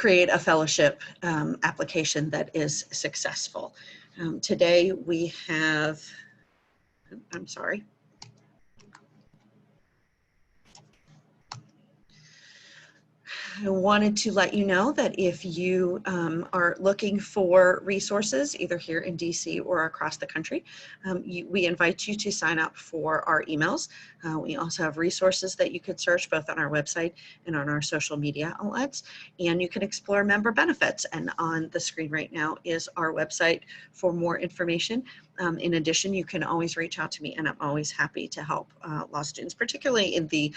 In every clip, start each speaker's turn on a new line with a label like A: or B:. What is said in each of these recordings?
A: create a fellowship application that is successful. Today we have, I'm sorry. I wanted to let you know that if you are looking for resources, either here in DC or across the country, we invite you to sign up for our emails. We also have resources that you could search both on our website and on our social media outlets, and you can explore member benefits. And on the screen right now is our website for more information. In addition, you can always reach out to me, and I'm always happy to help law students, particularly in the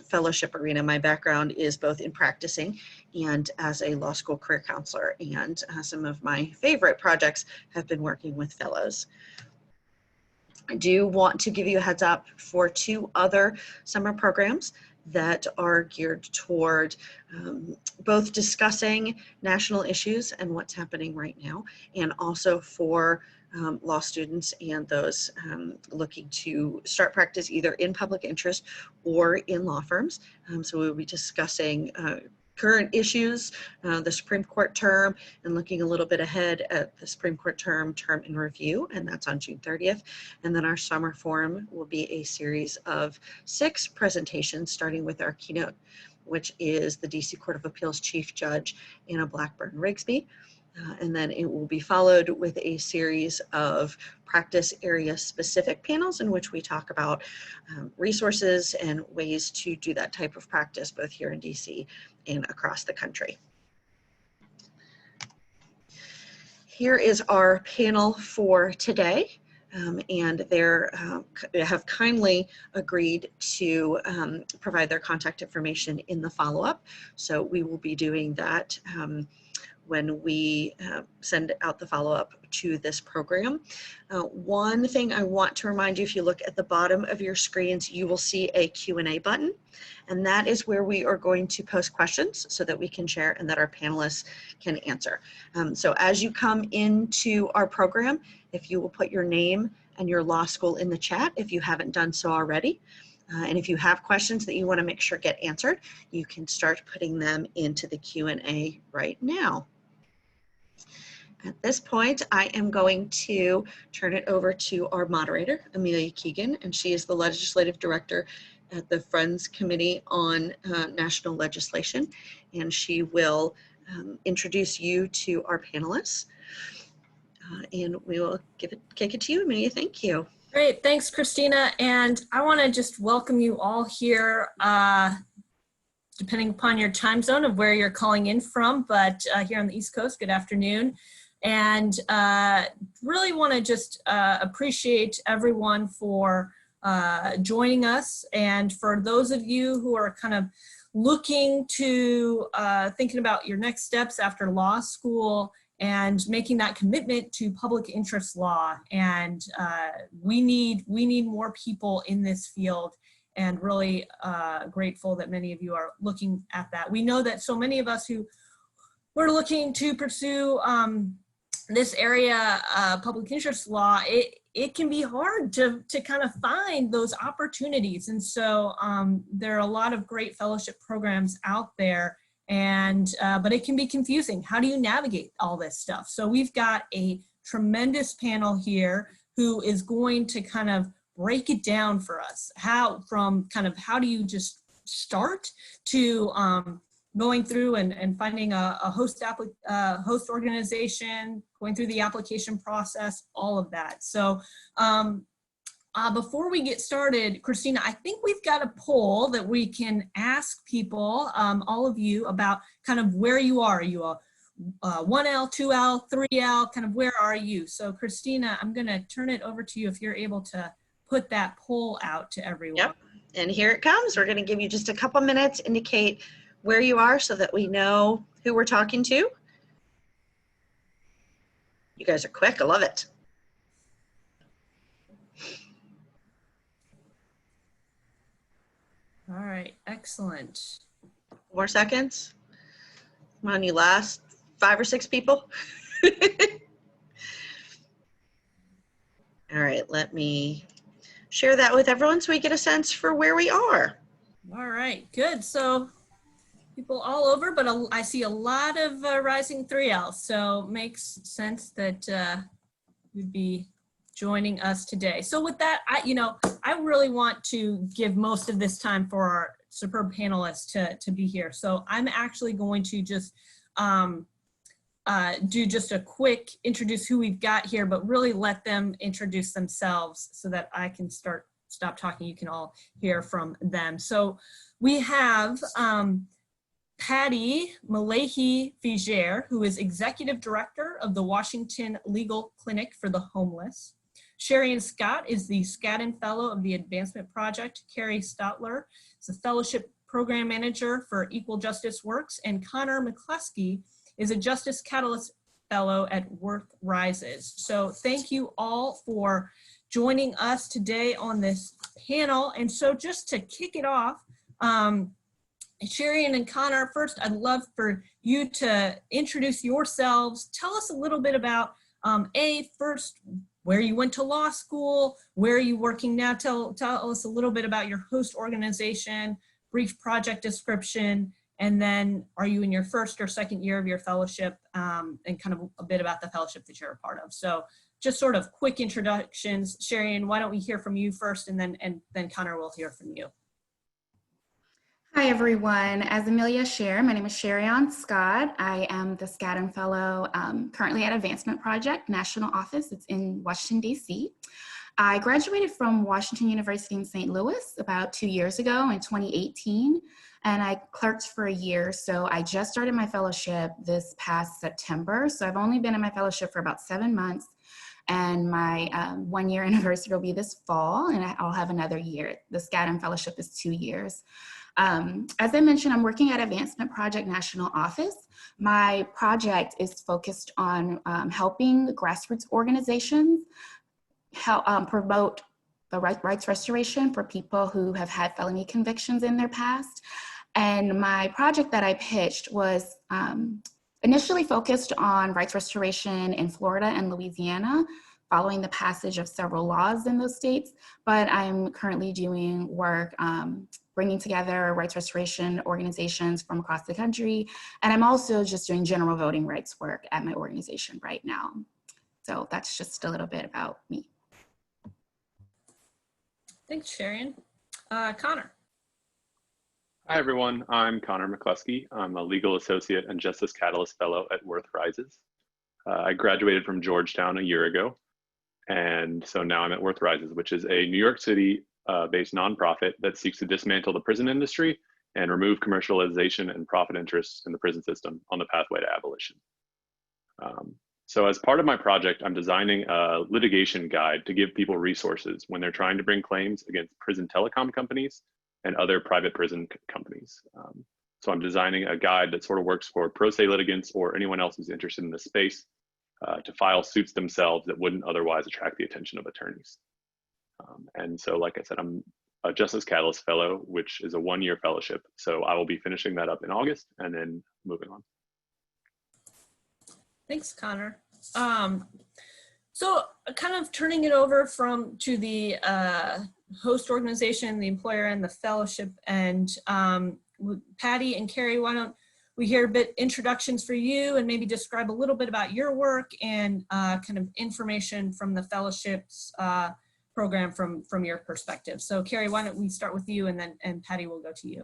A: fellowship arena. My background is both in practicing and as a law school career counselor, and some of my favorite projects have been working with fellows. I do want to give you a heads up for 2 other summer programs that are geared toward both discussing national issues and what's happening right now, and also for law students and those looking to start practice either in public interest or in law firms. So we'll be discussing current issues, the Supreme Court term, and looking a little bit ahead at the Supreme Court term in review, and that's on June 30th. And then our summer forum will be a series of 6 presentations, starting with our keynote, which is the DC Court of Appeals Chief Judge Anna Blackburn-Rigsby. And then it will be followed with a series of practice area specific panels in which we talk about resources and ways to do that type of practice both here in DC and across the country. Here is our panel for today. And they have kindly agreed to provide their contact information in the follow-up. So we will be doing that when we send out the follow-up to this program. One thing I want to remind you, if you look at the bottom of your screens, you will see a Q&A button, and that is where we are going to post questions so that we can share and that our panelists can answer. So as you come into our program, if you will put your name and your law school in the chat, if you haven't done so already, and if you have questions that you want to make sure get answered, you can start putting them into the Q&A right now. At this point, I am going to turn it over to our moderator, Amelia Keegan, and she is the Legislative Director at the Friends Committee on National Legislation, and she will introduce you to our panelists. And we will kick it to you, Amelia. Thank you.
B: Great, thanks, Christina. And I want to just welcome you all here, depending upon your time zone of where you're calling in from, but here on the East Coast, good afternoon. And really want to just appreciate everyone for joining us. And for those of you who are kind of looking to thinking about your next steps after law school and making that commitment to public interest law. And we need more people in this field, and really grateful that many of you are looking at that. We know that so many of us who were looking to pursue this area, public interest law, it can be hard to kind of find those opportunities. And so there are a lot of great fellowship programs out there, and but it can be confusing. How do you navigate all this stuff? So we've got a tremendous panel here who is going to kind of break it down for us. How do you just start to going through and finding a host organization, going through the application process, all of that. So before we get started, Christina, I think we've got a poll that we can ask people, all of you, about kind of where you are. Are you a 1L, 2L, 3L, kind of where are you? So Christina, I'm gonna turn it over to you if you're able to put that poll out to everyone.
A: Yep, and here it comes. We're gonna give you just a couple minutes, indicate where you are so that we know who we're talking to. You guys are quick, I love it.
B: All right, excellent.
A: 4 seconds. Come on, you last 5 or 6 people. All right, let me share that with everyone so we get a sense for where we are.
B: All right, good. So people all over, but I see a lot of rising 3L, so makes sense that you'd be joining us today. So with that, I really want to give most of this time for our superb panelists to be here. So I'm actually going to just do just a quick introduce who we've got here, but really let them introduce themselves so that I can stop talking. You can all hear from them. So we have Patty Malahi-Figer, who is Executive Director of the Washington Legal Clinic for the Homeless. Sherian Scott is the Skadden Fellow of the Advancement Project. Carrie Stotler is a Fellowship Program Manager for Equal Justice Works. And Connor McCluskey is a Justice Catalyst Fellow at Worth Rises. So thank you all for joining us today on this panel. And so just to kick it off, Sherian and Connor, first, I'd love for you to introduce yourselves. Tell us a little bit about, first, where you went to law school, where are you working now? Tell us a little bit about your host organization, brief project description, and then are you in your first or second year of your fellowship, and kind of a bit about the fellowship that you're a part of. So just sort of quick introductions. Sherian, why don't we hear from you first, and then Connor will hear from you.
C: Hi, everyone. As Amelia shared, my name is Sherian Scott. I am the Skadden Fellow currently at Advancement Project National Office. It's in Washington, D.C. I graduated from Washington University in St. Louis about 2 years ago in 2018, and I clerked for a year. So I just started my fellowship this past September. So I've only been in my fellowship for about 7 months, and my 1 year anniversary will be this fall, and I'll have another year. The Skadden Fellowship is 2 years. As I mentioned, I'm working at Advancement Project National Office. My project is focused on helping grassroots organizations help promote the rights restoration for people who have had felony convictions in their past. And my project that I pitched was initially focused on rights restoration in Florida and Louisiana, following the passage of several laws in those states, but I'm currently doing work bringing together rights restoration organizations from across the country, and I'm also just doing general voting rights work at my organization right now. So that's just a little bit about me.
B: Thanks, Sherian. Connor.
D: Hi, everyone. I'm Connor McCluskey. I'm a legal associate and Justice Catalyst Fellow at Worth Rises. I graduated from Georgetown a year ago. And so now I'm at Worth Rises, which is a New York City based nonprofit that seeks to dismantle the prison industry and remove commercialization and profit interests in the prison system on the pathway to abolition. So as part of my project, I'm designing a litigation guide to give people resources when they're trying to bring claims against prison telecom companies and other private prison companies. So I'm designing a guide that sort of works for pro se litigants or anyone else who's interested in this space to file suits themselves that wouldn't otherwise attract the attention of attorneys. And so, like I said, I'm a Justice Catalyst Fellow, which is a 1 year fellowship. So I will be finishing that up in August and then moving on.
B: Thanks, Connor. So kind of turning it over to the host organization, the employer, and the fellowship, and Patty and Carrie, why don't we hear a bit introductions for you and maybe describe a little bit about your work and kind of information from the fellowships program from your perspective. So Carrie, why don't we start with you, and Patty will go to you.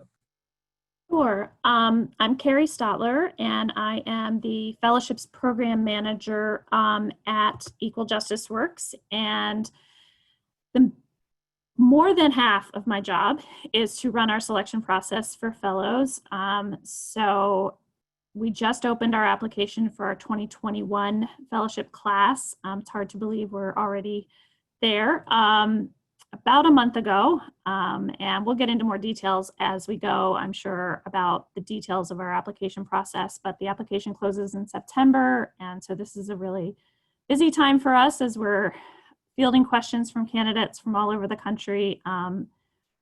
E: Sure. I'm Carrie Stotler, and I am the Fellowships Program Manager at Equal Justice Works. And more than half of my job is to run our selection process for fellows. So we just opened our application for our 2021 fellowship class. It's hard to believe we're already there. About a month ago, and we'll get into more details as we go, I'm sure, about the details of our application process, but the application closes in September, and so this is a really busy time for us as we're fielding questions from candidates from all over the country. Our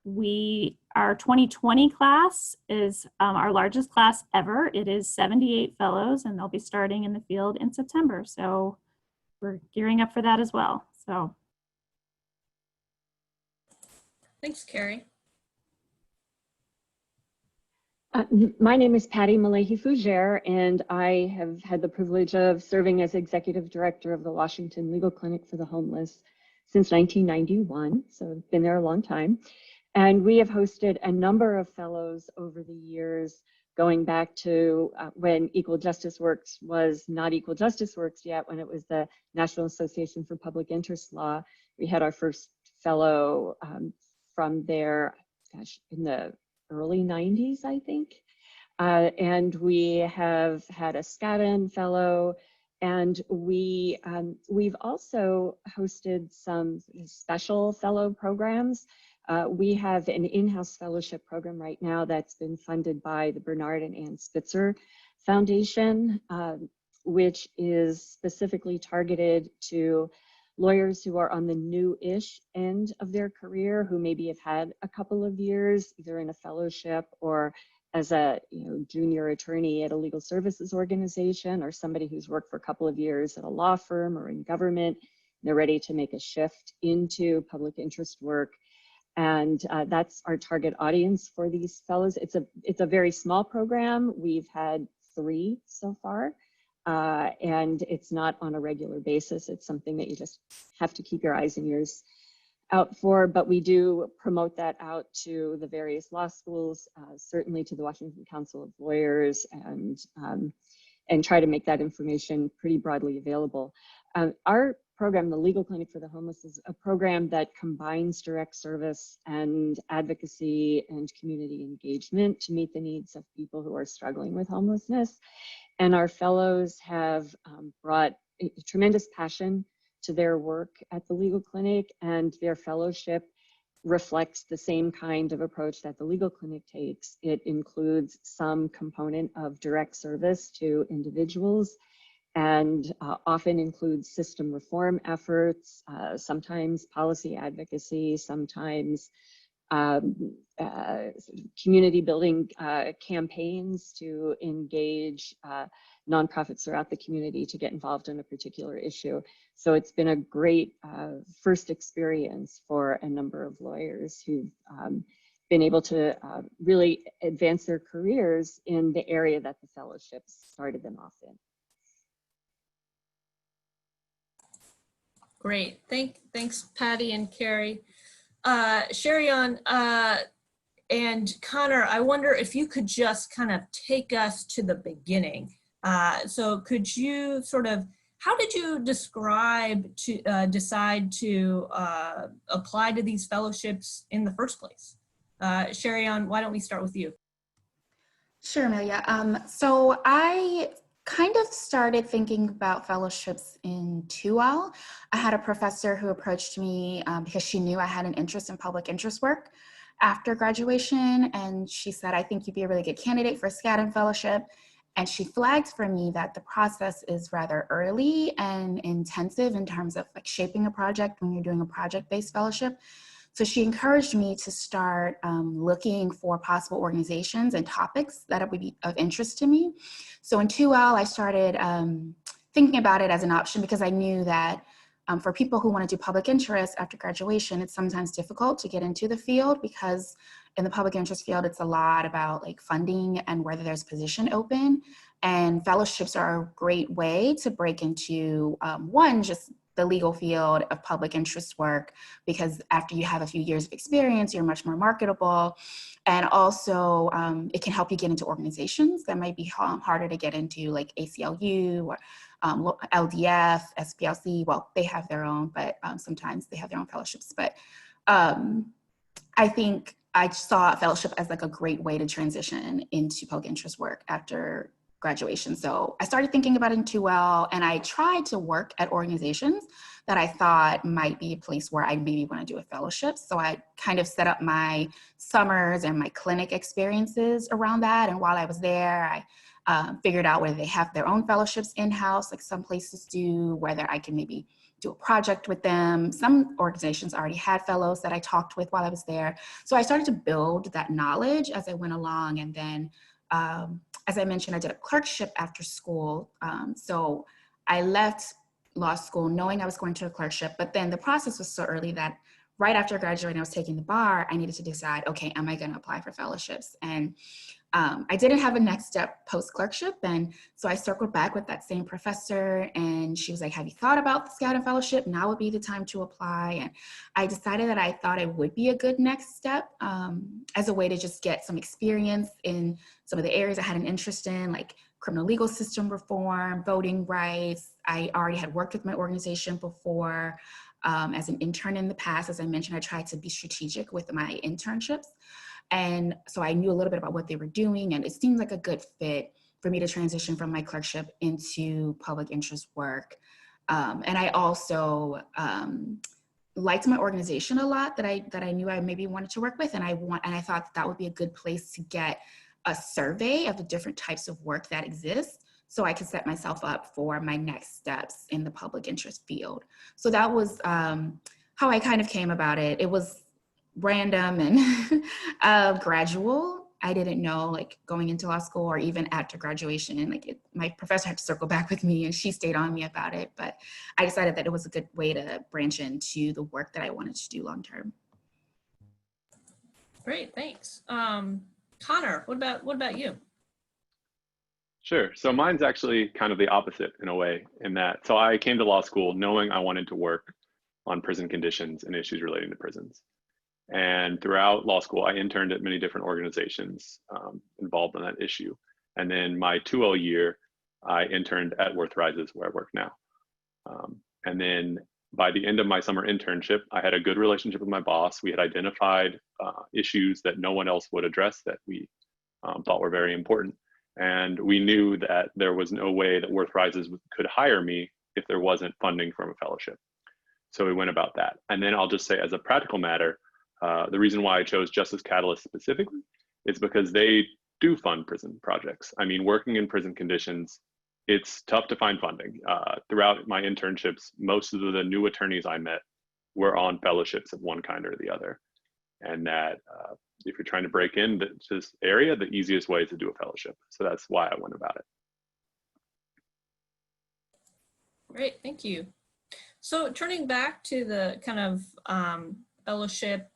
E: 2020 class is our largest class ever. It is 78 fellows, and they'll be starting in the field in September, so we're gearing up for that as well. So.
B: Thanks, Carrie.
F: My name is Patty Malahi Fougere, and I have had the privilege of serving as Executive Director of the Washington Legal Clinic for the Homeless since 1991, so I've been there a long time. And we have hosted a number of fellows over the years, going back to when Equal Justice Works was not Equal Justice Works yet, when it was the National Association for Public Interest Law. We had our first fellow from there, gosh, in the early 90s, I think. And we have had a SCADN fellow, and we've also hosted some special fellow programs. We have an in-house fellowship program right now that's been funded by the Bernard and Ann Spitzer Foundation, which is specifically targeted to lawyers who are on the new-ish end of their career, who maybe have had a couple of years either in a fellowship or as a junior attorney at a legal services organization, or somebody who's worked for a couple of years at a law firm or in government. They're ready to make a shift into public interest work. And that's our target audience for these fellows. It's a very small program. We've had 3 so far. And it's not on a regular basis. It's something that you just have to keep your eyes and ears out for, but we do promote that out to the various law schools, certainly to the Washington Council of Lawyers, and try to make that information pretty broadly available. Our program, the Legal Clinic for the Homeless, is a program that combines direct service and advocacy and community engagement to meet the needs of people who are struggling with homelessness. And our fellows have brought a tremendous passion to their work at the Legal Clinic, and their fellowship reflects the same kind of approach that the Legal Clinic takes. It includes some component of direct service to individuals, and often includes system reform efforts, sometimes policy advocacy, sometimes community building campaigns to engage nonprofits throughout the community to get involved in a particular issue. So it's been a great first experience for a number of lawyers who've been able to really advance their careers in the area that the fellowships started them off in.
B: Great, thanks Patty and Carrie. Sherian and Connor, I wonder if you could just kind of take us to the beginning. So could you how did you decide to apply to these fellowships in the first place? Sherian, why don't we start with you?
C: Sure, Amelia. So I kind of started thinking about fellowships in 2L. I had a professor who approached me because she knew I had an interest in public interest work after graduation. And she said, I think you'd be a really good candidate for a SCADN fellowship. And she flagged for me that the process is rather early and intensive in terms of like shaping a project when you're doing a project-based fellowship. So she encouraged me to start looking for possible organizations and topics that would be of interest to me. So in 2L, I started thinking about it as an option because I knew that for people who want to do public interest after graduation, it's sometimes difficult to get into the field because in the public interest field, it's a lot about like funding and whether there's a position open. And fellowships are a great way to break into one, just the legal field of public interest work, because after you have a few years of experience, you're much more marketable. And also it can help you get into organizations that might be harder to get into, like ACLU or LDF, SPLC. Well, they have their own, but sometimes they have their own fellowships. But I think I saw a fellowship as like a great way to transition into public interest work after graduation. So I started thinking about it in 2L, and I tried to work at organizations that I thought might be a place where I maybe want to do a fellowship. So I kind of set up my summers and my clinic experiences around that. And while I was there, I figured out whether they have their own fellowships in-house, like some places do, whether I can maybe do a project with them. Some organizations already had fellows that I talked with while I was there. So I started to build that knowledge as I went along. And then as I mentioned, I did a clerkship after school. So I left law school knowing I was going to a clerkship, but then the process was so early that right after graduating, I was taking the bar, I needed to decide, okay, am I going to apply for fellowships? And I didn't have a next step post clerkship. And so I circled back with that same professor, and she was like, have you thought about the Scouting Fellowship? Now would be the time to apply. And I decided that I thought it would be a good next step as a way to just get some experience in some of the areas I had an interest in, like criminal legal system reform, voting rights. I already had worked with my organization before as an intern in the past. As I mentioned, I tried to be strategic with my internships. And so I knew a little bit about what they were doing, and it seemed like a good fit for me to transition from my clerkship into public interest work. And I also liked my organization a lot that I knew I maybe wanted to work with, and I thought that would be a good place to get a survey of the different types of work that exist, so I could set myself up for my next steps in the public interest field. So that was how I kind of came about it. It was random and gradual. I didn't know, like, going into law school or even after graduation, and my professor had to circle back with me, and she stayed on me about it. But I decided that it was a good way to branch into the work that I wanted to do long term.
B: Great, thanks. Connor, what about you?
D: Sure. So mine's actually kind of the opposite in a way, in that, so I came to law school knowing I wanted to work on prison conditions and issues relating to prisons. And throughout law school, I interned at many different organizations involved in that issue. And then my 2L year, I interned at Worth Rises, where I work now. And then by the end of my summer internship, I had a good relationship with my boss. We had identified issues that no one else would address that we thought were very important. And we knew that there was no way that Worth Rises could hire me if there wasn't funding from a fellowship. So we went about that. And then I'll just say, as a practical matter, the reason why I chose Justice Catalyst specifically is because they do fund prison projects. I mean, working in prison conditions, it's tough to find funding. Throughout my internships, most of the new attorneys I met were on fellowships of one kind or the other. And that if you're trying to break into this area, the easiest way is to do a fellowship. So that's why I went about it.
B: Great, thank you. So turning back to the kind of fellowship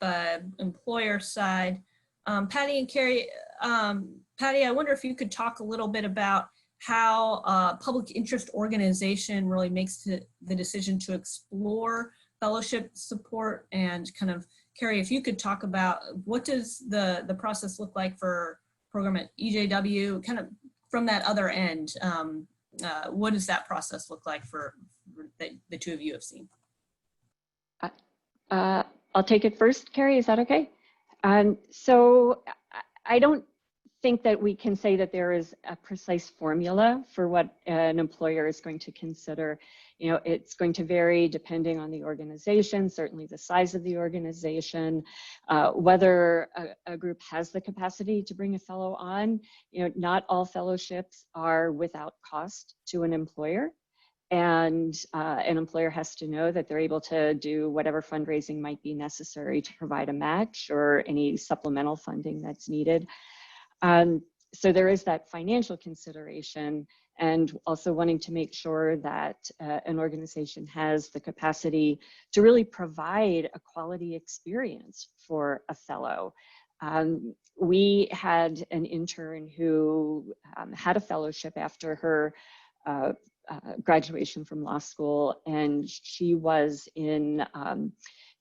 B: employer side, Patty and Carrie, Patty, I wonder if you could talk a little bit about how public interest organization really makes the decision to explore fellowship support, and kind of, Carrie, if you could talk about what does the process look like for program at EJW, kind of from that other end, what does that process look like for that the two of you have seen?
F: I'll take it first, Carrie, is that okay? So I don't think that we can say that there is a precise formula for what an employer is going to consider. You know, it's going to vary depending on the organization, certainly the size of the organization, whether a group has the capacity to bring a fellow on. You know, not all fellowships are without cost to an employer. And an employer has to know that they're able to do whatever fundraising might be necessary to provide a match or any supplemental funding that's needed. So there is that financial consideration, and also wanting to make sure that an organization has the capacity to really provide a quality experience for a fellow. We had an intern who had a fellowship after her graduation from law school, and she was in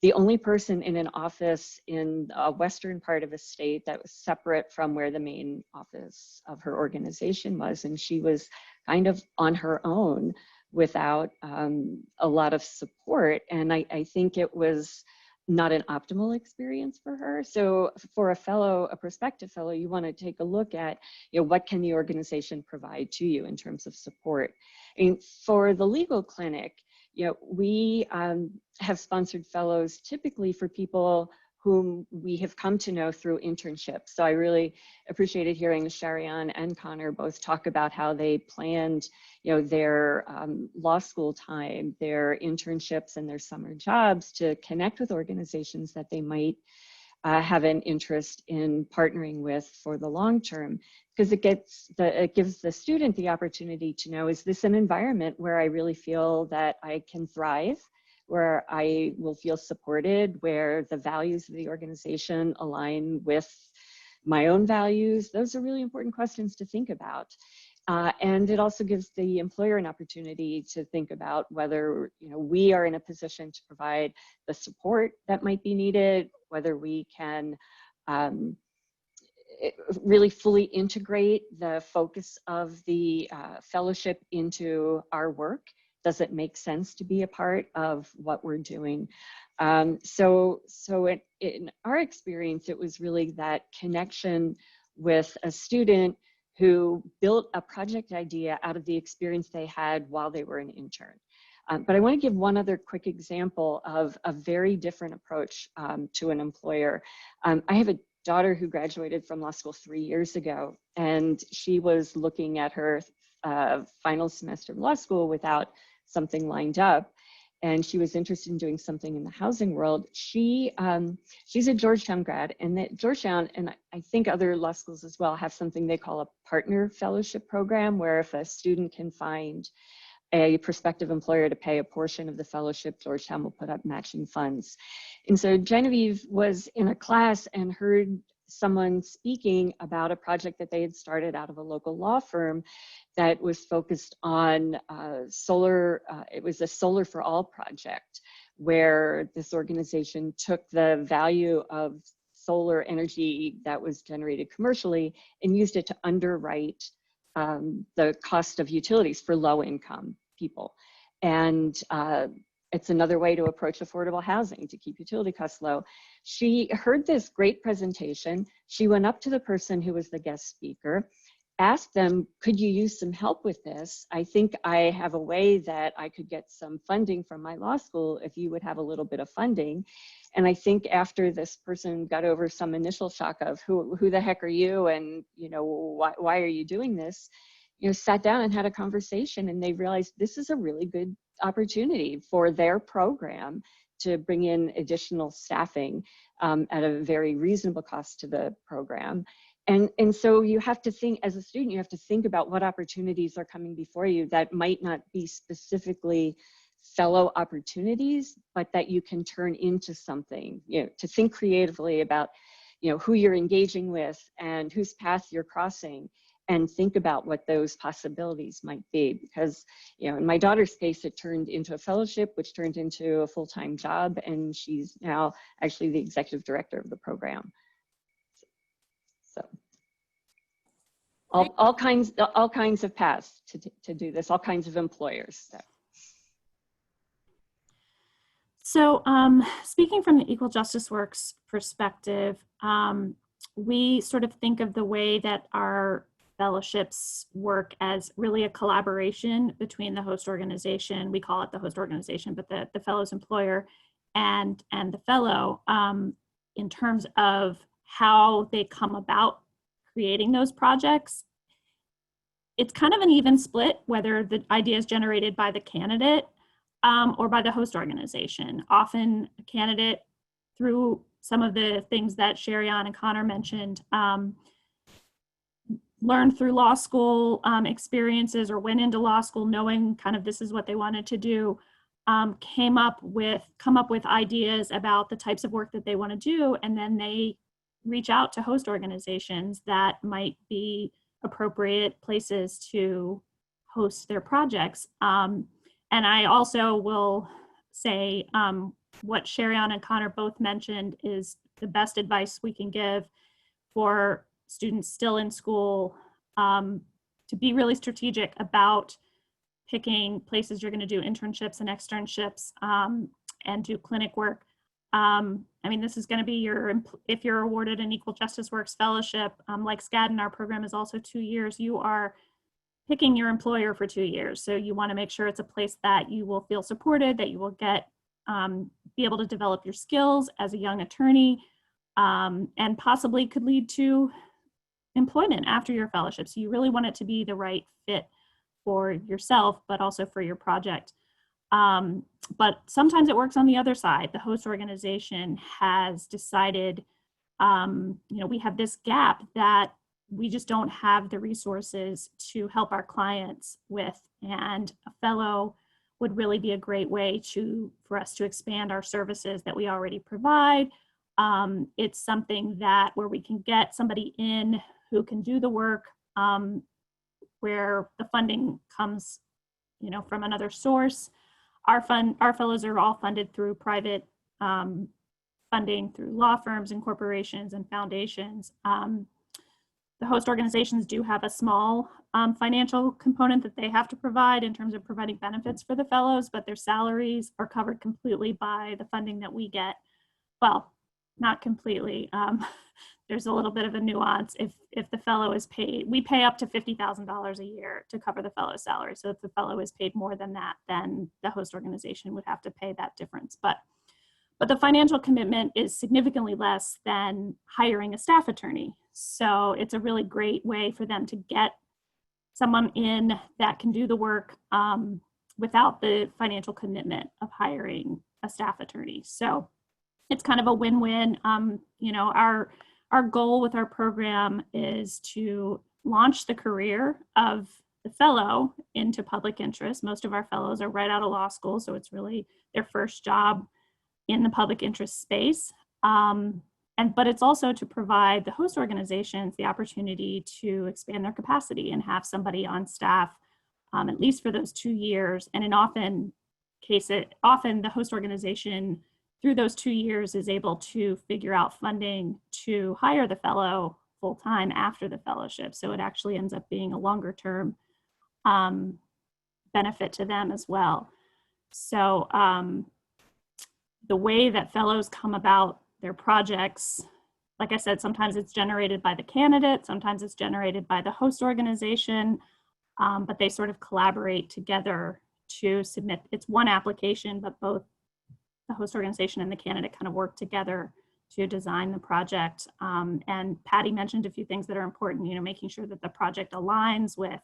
F: the only person in an office in a western part of the state that was separate from where the main office of her organization was, and she was kind of on her own without a lot of support, and I think it was not an optimal experience for her. So for a prospective fellow, you want to take a look at, you know, what can the organization provide to you in terms of support. And for the legal clinic, you know, we have sponsored fellows typically for people whom we have come to know through internships. So I really appreciated hearing Sharian and Connor both talk about how they planned, you know, their law school time, their internships and their summer jobs to connect with organizations that they might have an interest in partnering with for the long term, because it gives the student the opportunity to know, is this an environment where I really feel that I can thrive, where I will feel supported, where the values of the organization align with my own values. Those are really important questions to think about. And it also gives the employer an opportunity to think about whether we are in a position to provide the support that might be needed, whether we can really fully integrate the focus of the fellowship into our work. Does it make sense to be a part of what we're doing? So in our experience, it was really that connection with a student who built a project idea out of the experience they had while they were an intern. But I want to give one other quick example of a very different approach to an employer. I have a daughter who graduated from law school 3 years ago, and she was looking at her final semester of law school without something lined up. And she was interested in doing something in the housing world. She's a Georgetown grad, and that Georgetown, and I think other law schools as well, have something they call a partner fellowship program, where if a student can find a prospective employer to pay a portion of the fellowship, Georgetown will put up matching funds. And so Genevieve was in a class and heard someone speaking about a project that they had started out of a local law firm that was focused on solar. It was a Solar for All project, where this organization took the value of solar energy that was generated commercially and used it to underwrite the cost of utilities for low-income people. And it's another way to approach affordable housing, to keep utility costs low. She heard this great presentation. She went up to the person who was the guest speaker, asked them, could you use some help with this? I think I have a way that I could get some funding from my law school if you would have a little bit of funding. And I think after this person got over some initial shock of who the heck are you, and why are you doing this, sat down and had a conversation, and they realized this is a really good opportunity for their program to bring in additional staffing at a very reasonable cost to the program. And so you have to think, as a student, you have to think about what opportunities are coming before you that might not be specifically fellow opportunities, but that you can turn into something, to think creatively about, who you're engaging with and whose path you're crossing, and think about what those possibilities might be. Because, in my daughter's case, it turned into a fellowship, which turned into a full-time job, and she's now actually the executive director of the program. So all kinds of paths to do this, all kinds of employers.
E: So speaking from the Equal Justice Works perspective, we sort of think of the way that our fellowships work as really a collaboration between the host organization, we call it the host organization, but the fellow's employer and the fellow, in terms of how they come about creating those projects. It's kind of an even split whether the idea is generated by the candidate or by the host organization. Often a candidate, through some of the things that Sherian and Connor mentioned, learned through law school experiences, or went into law school knowing kind of this is what they wanted to do, come up with ideas about the types of work that they want to do, and then they reach out to host organizations that might be appropriate places to host their projects. And I also will say what Sherian and Connor both mentioned is the best advice we can give for students still in school, to be really strategic about picking places you're going to do internships and externships and do clinic work. I mean, this is going to be if you're awarded an Equal Justice Works Fellowship, like Skadden, our program is also 2 years, you are picking your employer for 2 years. So you want to make sure it's a place that you will feel supported, that you will be able to develop your skills as a young attorney, and possibly could lead to employment after your fellowship. So you really want it to be the right fit for yourself, but also for your project. But sometimes it works on the other side. The host organization has decided, we have this gap that we just don't have the resources to help our clients with, and a fellow would really be a great way for us to expand our services that we already provide. It's something that where we can get somebody in who can do the work, where the funding comes, from another source. Our fellows are all funded through private funding through law firms and corporations and foundations. The host organizations do have a small financial component that they have to provide in terms of providing benefits for the fellows, but their salaries are covered completely by the funding that we get. Well, not completely. There's a little bit of a nuance. If the fellow is paid, we pay up to $50,000 a year to cover the fellow's salary. So if the fellow is paid more than that, then the host organization would have to pay that difference. But the financial commitment is significantly less than hiring a staff attorney. So it's a really great way for them to get someone in that can do the work without the financial commitment of hiring a staff attorney. So it's kind of a win-win. Our goal with our program is to launch the career of the fellow into public interest. Most of our fellows are right out of law school, so it's really their first job in the public interest space. But it's also to provide the host organizations the opportunity to expand their capacity and have somebody on staff at least for those 2 years. And in often the host organization through those 2 years is able to figure out funding to hire the fellow full-time after the fellowship. So it actually ends up being a longer term benefit to them as well. So the way that fellows come about their projects, like I said, sometimes it's generated by the candidate, sometimes it's generated by the host organization, but they sort of collaborate together to submit. It's one application, but both the host organization and the candidate kind of work together to design the project. And Patty mentioned a few things that are important, making sure that the project aligns with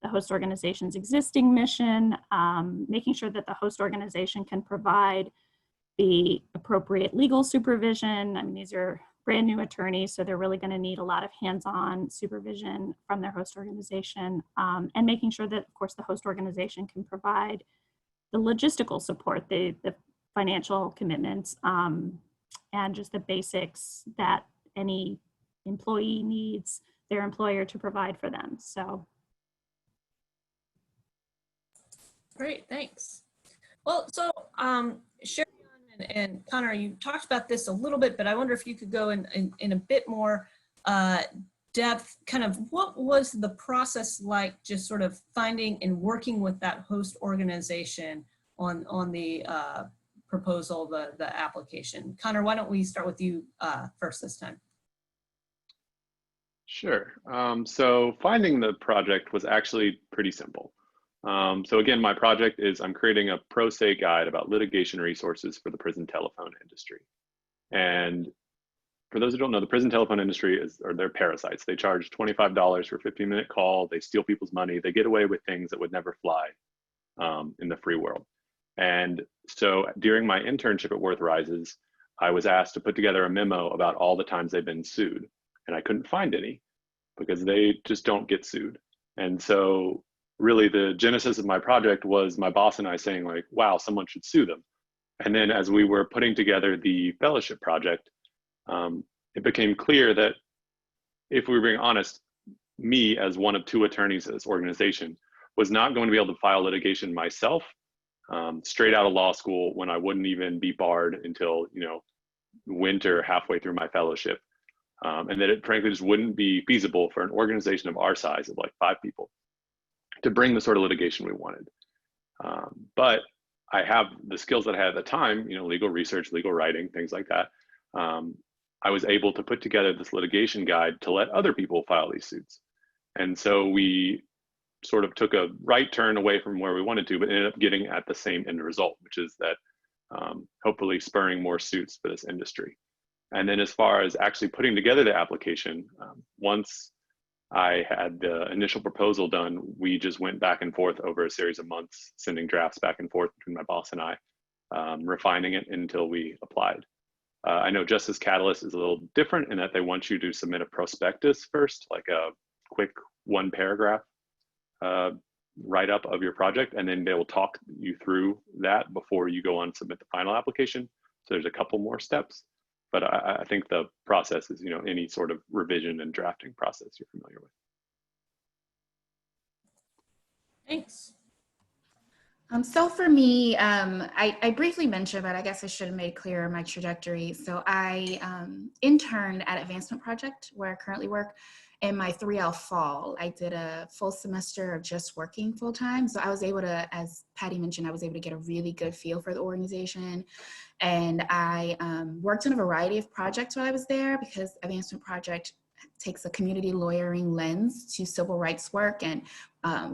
E: the host organization's existing mission, making sure that the host organization can provide the appropriate legal supervision. I mean, these are brand new attorneys, so they're really going to need a lot of hands-on supervision from their host organization, and making sure that, of course, the host organization can provide the logistical support, the financial commitments, and just the basics that any employee needs their employer to provide for them. So.
B: Great, thanks. Well, so Sherry and Connor, you talked about this a little bit, but I wonder if you could go in a bit more depth, kind of what was the process like, just sort of finding and working with that host organization on the proposal, the application. Connor, why don't we start with you first this time?
D: Sure. So finding the project was actually pretty simple. So again, my project is I'm creating a pro se guide about litigation resources for the prison telephone industry. And for those who don't know, the prison telephone industry they're parasites. They charge $25 for a 15-minute call. They steal people's money. They get away with things that would never fly in the free world. And so during my internship at Worth Rises, I was asked to put together a memo about all the times they've been sued. And I couldn't find any because they just don't get sued. And so really the genesis of my project was my boss and I saying like, wow, someone should sue them. And then as we were putting together the fellowship project, it became clear that if we were being honest, me as one of two attorneys at this organization was not going to be able to file litigation myself straight out of law school when I wouldn't even be barred until, winter halfway through my fellowship. And that it frankly just wouldn't be feasible for an organization of our size of like 5 people to bring the sort of litigation we wanted. But I have the skills that I had at the time, legal research, legal writing, things like that. I was able to put together this litigation guide to let other people file these suits. And so we sort of took a right turn away from where we wanted to, but ended up getting at the same end result, which is that hopefully spurring more suits for this industry. And then as far as actually putting together the application, once I had the initial proposal done, we just went back and forth over a series of months, sending drafts back and forth between my boss and I, refining it until we applied. I know Justice Catalyst is a little different in that they want you to submit a prospectus first, like a quick 1-paragraph write-up of your project, and then they will talk you through that before you go on and submit the final application. So there's a couple more steps, but I think the process is, any sort of revision and drafting process you're familiar with.
B: Thanks.
C: So for me, I briefly mentioned, but I guess I should have made clear my trajectory. So I interned at Advancement Project, where I currently work. In my 3L fall, I did a full semester of just working full time. So I was able to, as Patty mentioned, I was able to get a really good feel for the organization. And I worked on a variety of projects while I was there, because Advancement Project takes a community lawyering lens to civil rights work. And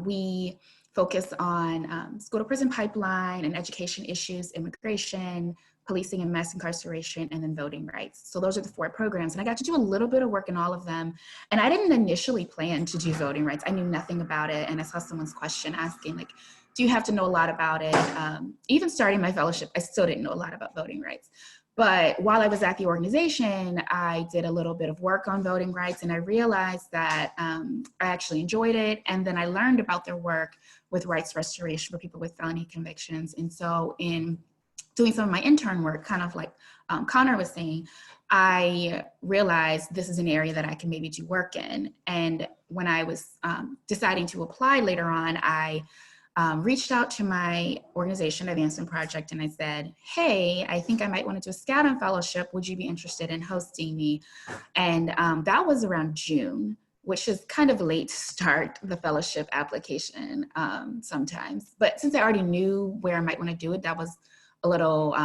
C: we focus on school to prison pipeline and education issues, immigration, policing and mass incarceration, and then voting rights. So those are the 4 programs. And I got to do a little bit of work in all of them. And I didn't initially plan to do voting rights. I knew nothing about it. And I saw someone's question asking, like, do you have to know a lot about it? Even starting my fellowship, I still didn't know a lot about voting rights. But while I was at the organization, I did a little bit of work on voting rights, and I realized that I actually enjoyed it. And then I learned about their work with rights restoration for people with felony convictions. And so in doing some of my intern work, kind of like Connor was saying, I realized this is an area that I can maybe do work in. And when I was deciding to apply later on, I reached out to my organization, Advancement Project, and I said, hey, I think I might want to do a Skadden Fellowship. Would you be interested in hosting me? And that was around June, which is kind of late to start the fellowship application sometimes. But since I already knew where I might want to do it, that was a little,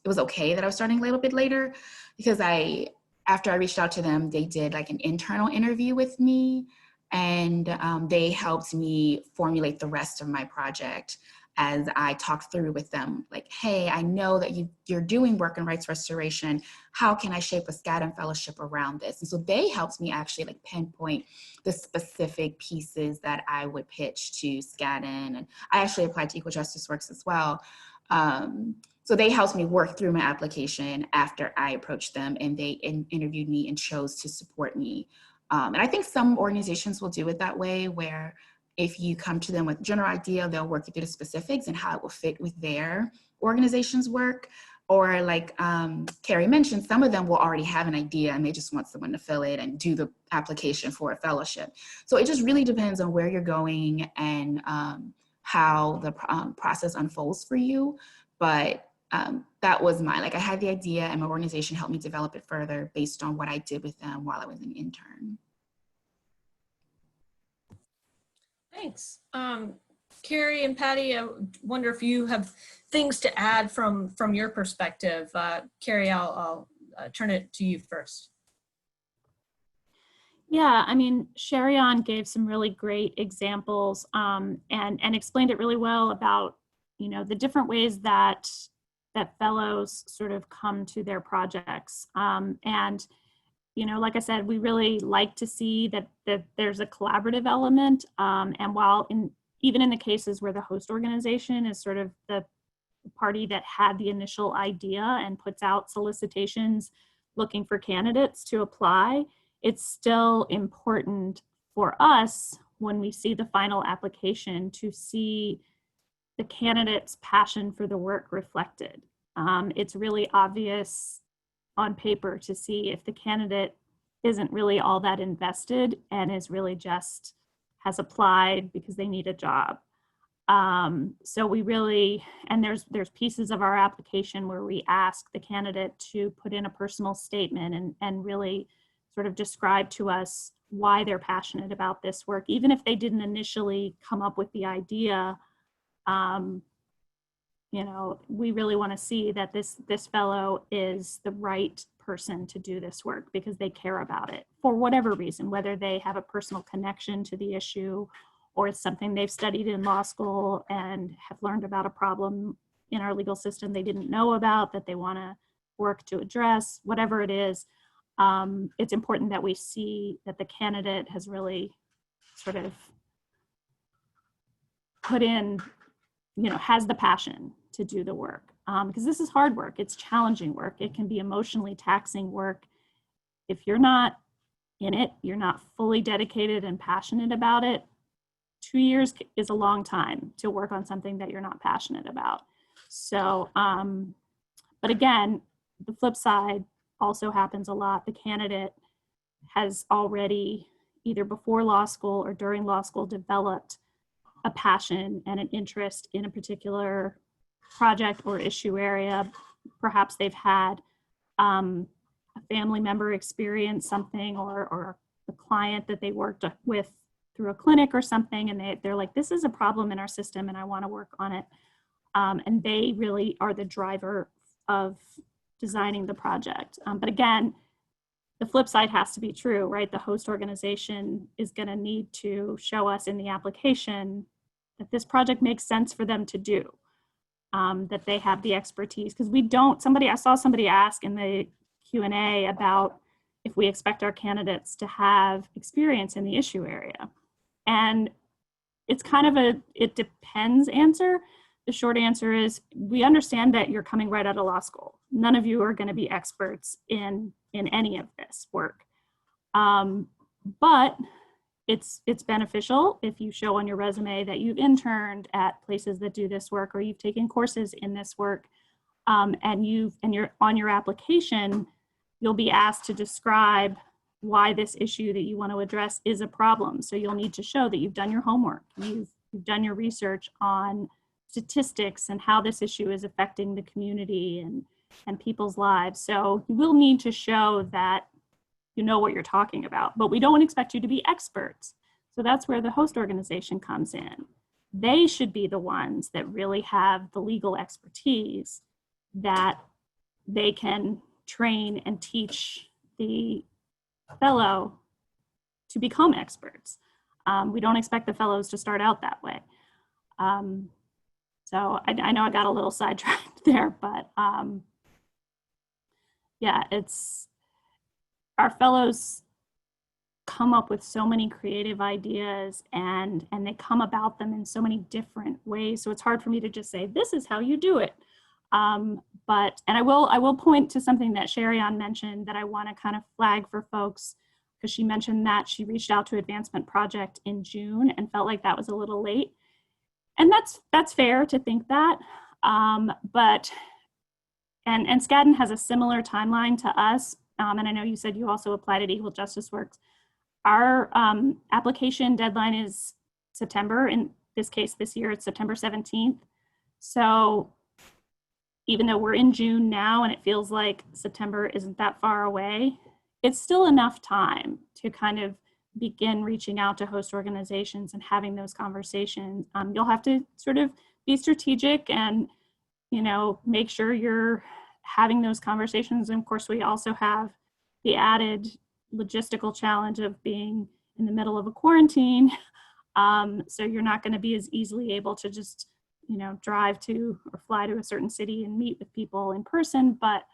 C: it was okay that I was starting a little bit later, because after I reached out to them, they did like an internal interview with me, and they helped me formulate the rest of my project as I talked through with them, like, hey, I know that you're doing work in rights restoration. How can I shape a Skadden Fellowship around this? And so they helped me actually like pinpoint the specific pieces that I would pitch to Skadden. And I actually applied to Equal Justice Works as well. So they helped me work through my application after I approached them, and they interviewed me and chose to support me. And I think some organizations will do it that way, where if you come to them with a general idea, they'll work you through the specifics and how it will fit with their organization's work. Or like Carrie mentioned, some of them will already have an idea and they just want someone to fill it and do the application for a fellowship. So it just really depends on where you're going and how the process unfolds for you. But that was mine. Like, I had the idea and my organization helped me develop it further based on what I did with them while I was an intern.
B: Thanks. Carrie and Patty, I wonder if you have things to add from your perspective. Carrie, I'll turn it to you first.
E: Yeah, I mean, Sherion gave some really great examples and explained it really well about, the different ways that fellows sort of come to their projects. And like I said, we really like to see that there's a collaborative element. And while even in the cases where the host organization is sort of the party that had the initial idea and puts out solicitations looking for candidates to apply, it's still important for us when we see the final application to see the candidate's passion for the work reflected. It's really obvious on paper to see if the candidate isn't really all that invested and is really just has applied because they need a job. So we really, and there's pieces of our application where we ask the candidate to put in a personal statement and really sort of describe to us why they're passionate about this work, even if they didn't initially come up with the idea. We really want to see that this fellow is the right person to do this work because they care about it for whatever reason, whether they have a personal connection to the issue or it's something they've studied in law school and have learned about a problem in our legal system they didn't know about that they want to work to address, whatever it is. It's important that we see that the candidate has really sort of put in, has the passion to do the work. Because this is hard work, it's challenging work, it can be emotionally taxing work. If you're not in it, you're not fully dedicated and passionate about it, 2 years is a long time to work on something that you're not passionate about. So, but again, the flip side also happens a lot. The candidate has already, either before law school or during law school, developed a passion and an interest in a particular project or issue area. Perhaps they've had a family member experience something, or a client that they worked with through a clinic or something, and they're like, this is a problem in our system and I want to work on it. And they really are the driver of designing the project. But again, the flip side has to be true, right? The host organization is going to need to show us in the application that this project makes sense for them to do, that they have the expertise. Because we don't, I saw somebody ask in the Q&A about if we expect our candidates to have experience in the issue area. And it's kind of it depends answer. The short answer is we understand that you're coming right out of law school. None of you are going to be experts in any of this work. But it's beneficial if you show on your resume that you've interned at places that do this work, or you've taken courses in this work, and you're on your application, you'll be asked to describe why this issue that you want to address is a problem. So you'll need to show that you've done your homework, you've done your research on statistics and how this issue is affecting the community and people's lives. So you will need to show that you know what you're talking about, but we don't expect you to be experts. So that's where the host organization comes in. They should be the ones that really have the legal expertise that they can train and teach the fellow to become experts. We don't expect the fellows to start out that way. So I know I got a little sidetracked there, but yeah, our fellows come up with so many creative ideas and they come about them in so many different ways. So it's hard for me to just say, this is how you do it. And I will point to something that Sherian mentioned that I want to kind of flag for folks, because she mentioned that she reached out to Advancement Project in June and felt like that was a little late. And that's fair to think that, but Skadden has a similar timeline to us. And I know you said you also applied at Equal Justice Works. Our application deadline is September. In this case, this year, it's September 17th. So even though we're in June now and it feels like September isn't that far away, it's still enough time to kind of begin reaching out to host organizations and having those conversations. You'll have to sort of be strategic and, make sure you're having those conversations. And of course, we also have the added logistical challenge of being in the middle of a quarantine. So you're not going to be as easily able to just, drive to or fly to a certain city and meet with people in person, but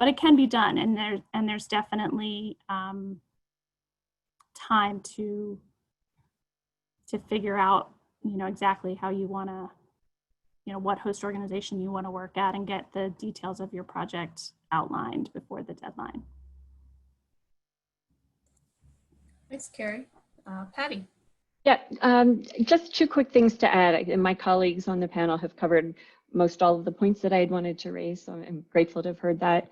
E: it can be done. And there's definitely time to figure out, exactly how you want to, what host organization you want to work at and get the details of your project outlined before the deadline.
B: Thanks, Carrie. Patty.
F: Yeah, just two quick things to add. And my colleagues on the panel have covered most all of the points that I had wanted to raise, so I'm grateful to have heard that.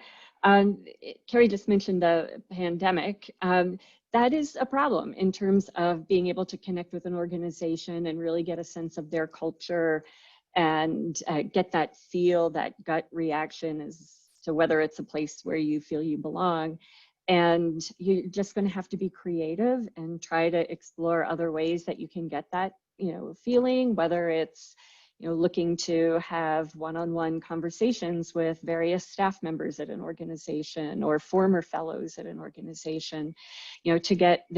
F: Carrie just mentioned the pandemic. That is a problem in terms of being able to connect with an organization and really get a sense of their culture and get that feel, that gut reaction as to whether it's a place where you feel you belong. And you're just going to have to be creative and try to explore other ways that you can get that, feeling, whether it's, looking to have one-on-one conversations with various staff members at an organization or former fellows at an organization, to get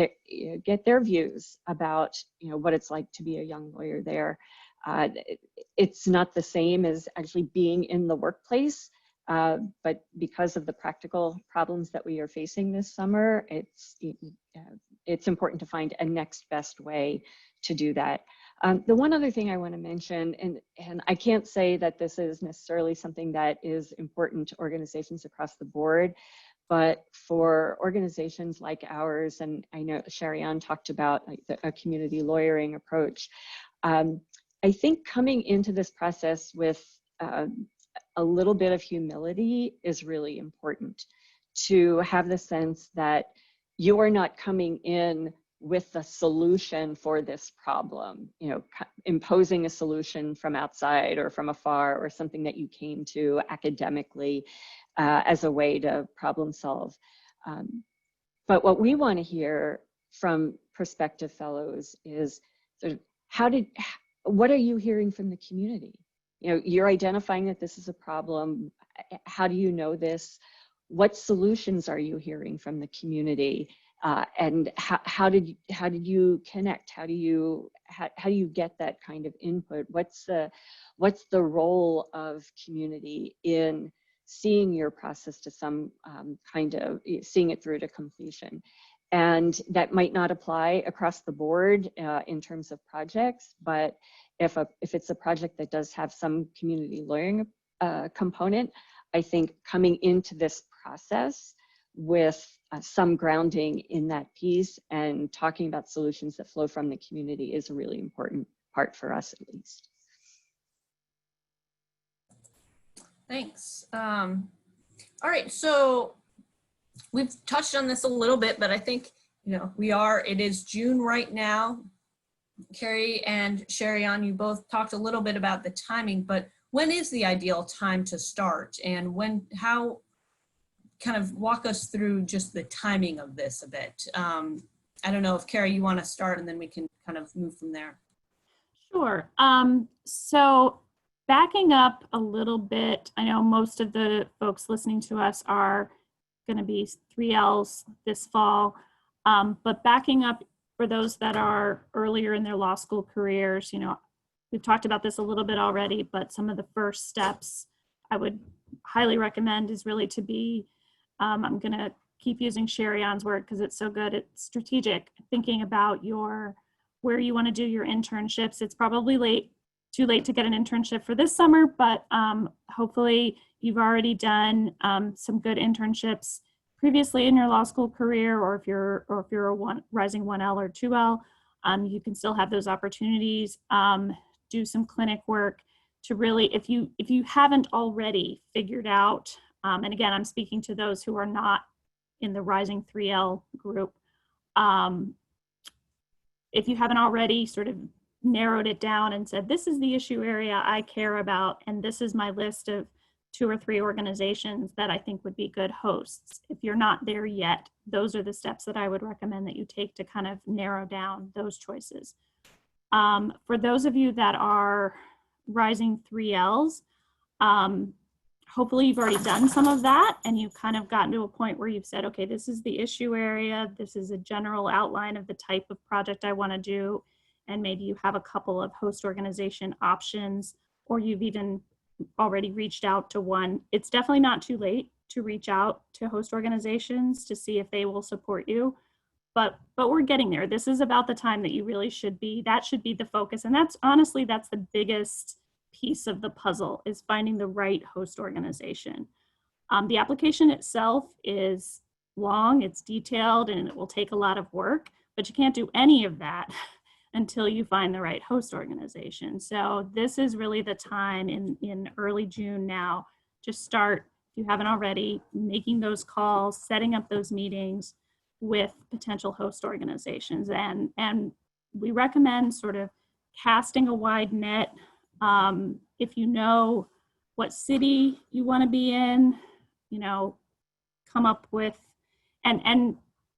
F: their views about, what it's like to be a young lawyer there. It's not the same as actually being in the workplace. But because of the practical problems that we are facing this summer, it's important to find a next best way to do that. The one other thing I want to mention, and I can't say that this is necessarily something that is important to organizations across the board, But for organizations like ours, and I know Sherry-Ann talked about like a community lawyering approach, I think coming into this process with a little bit of humility is really important, to have the sense that you are not coming in with the solution for this problem, you know, imposing a solution from outside or from afar, or something that you came to academically as a way to problem solve. But what we want to hear from prospective fellows is sort of what are you hearing from the community? You know, you're identifying that this is a problem. How do you know this? What solutions are you hearing from the community? And how did you connect? How do you get that kind of input? What's the role of community in seeing your process to some kind of seeing it through to completion? And that might not apply across the board in terms of projects, but if it's a project that does have some community lawyering component, I think coming into this process with some grounding in that piece and talking about solutions that flow from the community is a really important part for us, at least.
B: Thanks. All right, so we've touched on this a little bit, but I think, you know, it is June right now. Carrie and Sherry-Ann, you both talked a little bit about the timing, but when is the ideal time to start, and how kind of walk us through just the timing of this a bit? I don't know if Carrie, you want to start, and then we can kind of move from there.
E: Sure. So backing up a little bit, I know most of the folks listening to us are going to be 3Ls this fall, but backing up for those that are earlier in their law school careers, you know, we've talked about this a little bit already, but some of the first steps I would highly recommend is really to be, I'm going to keep using Sherry-Ann's word because it's so good, it's strategic, thinking about where you want to do your internships. It's probably too late to get an internship for this summer, but hopefully you've already done some good internships previously in your law school career, or if you're a rising 1L or 2L, you can still have those opportunities. Do some clinic work to really, if you haven't already figured out, and again, I'm speaking to those who are not in the rising 3L group. If you haven't already sort of narrowed it down and said, this is the issue area I care about, and this is my list of 2 or 3 organizations that I think would be good hosts. If you're not there yet, those are the steps that I would recommend that you take to kind of narrow down those choices. For those of you that are rising 3Ls, hopefully you've already done some of that and you've kind of gotten to a point where you've said, okay, this is the issue area. This is a general outline of the type of project I want to do. And maybe you have a couple of host organization options, or you've even already reached out to one. It's definitely not too late to reach out to host organizations to see if they will support you. But we're getting there. This is about the time that you really should be. That should be the focus. And that's honestly, that's the biggest piece of the puzzle, is finding the right host organization. The application itself is long, it's detailed, and it will take a lot of work, but you can't do any of that until you find the right host organization. So this is really the time in early June now to start, if you haven't already, making those calls, setting up those meetings with potential host organizations. And we recommend sort of casting a wide net. If you know what city you want to be in, you know, come up with, and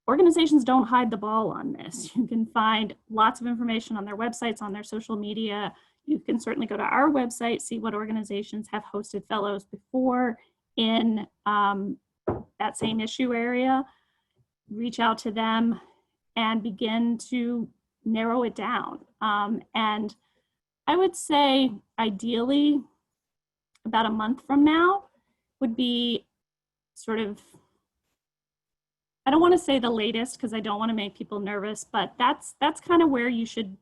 E: organizations don't hide the ball on this. You can find lots of information on their websites, on their social media. You can certainly go to our website, see what organizations have hosted fellows before in that same issue area. Reach out to them and begin to narrow it down. And I would say ideally about a month from now would be sort of, I don't want to say the latest because I don't want to make people nervous, but that's kind of where you should,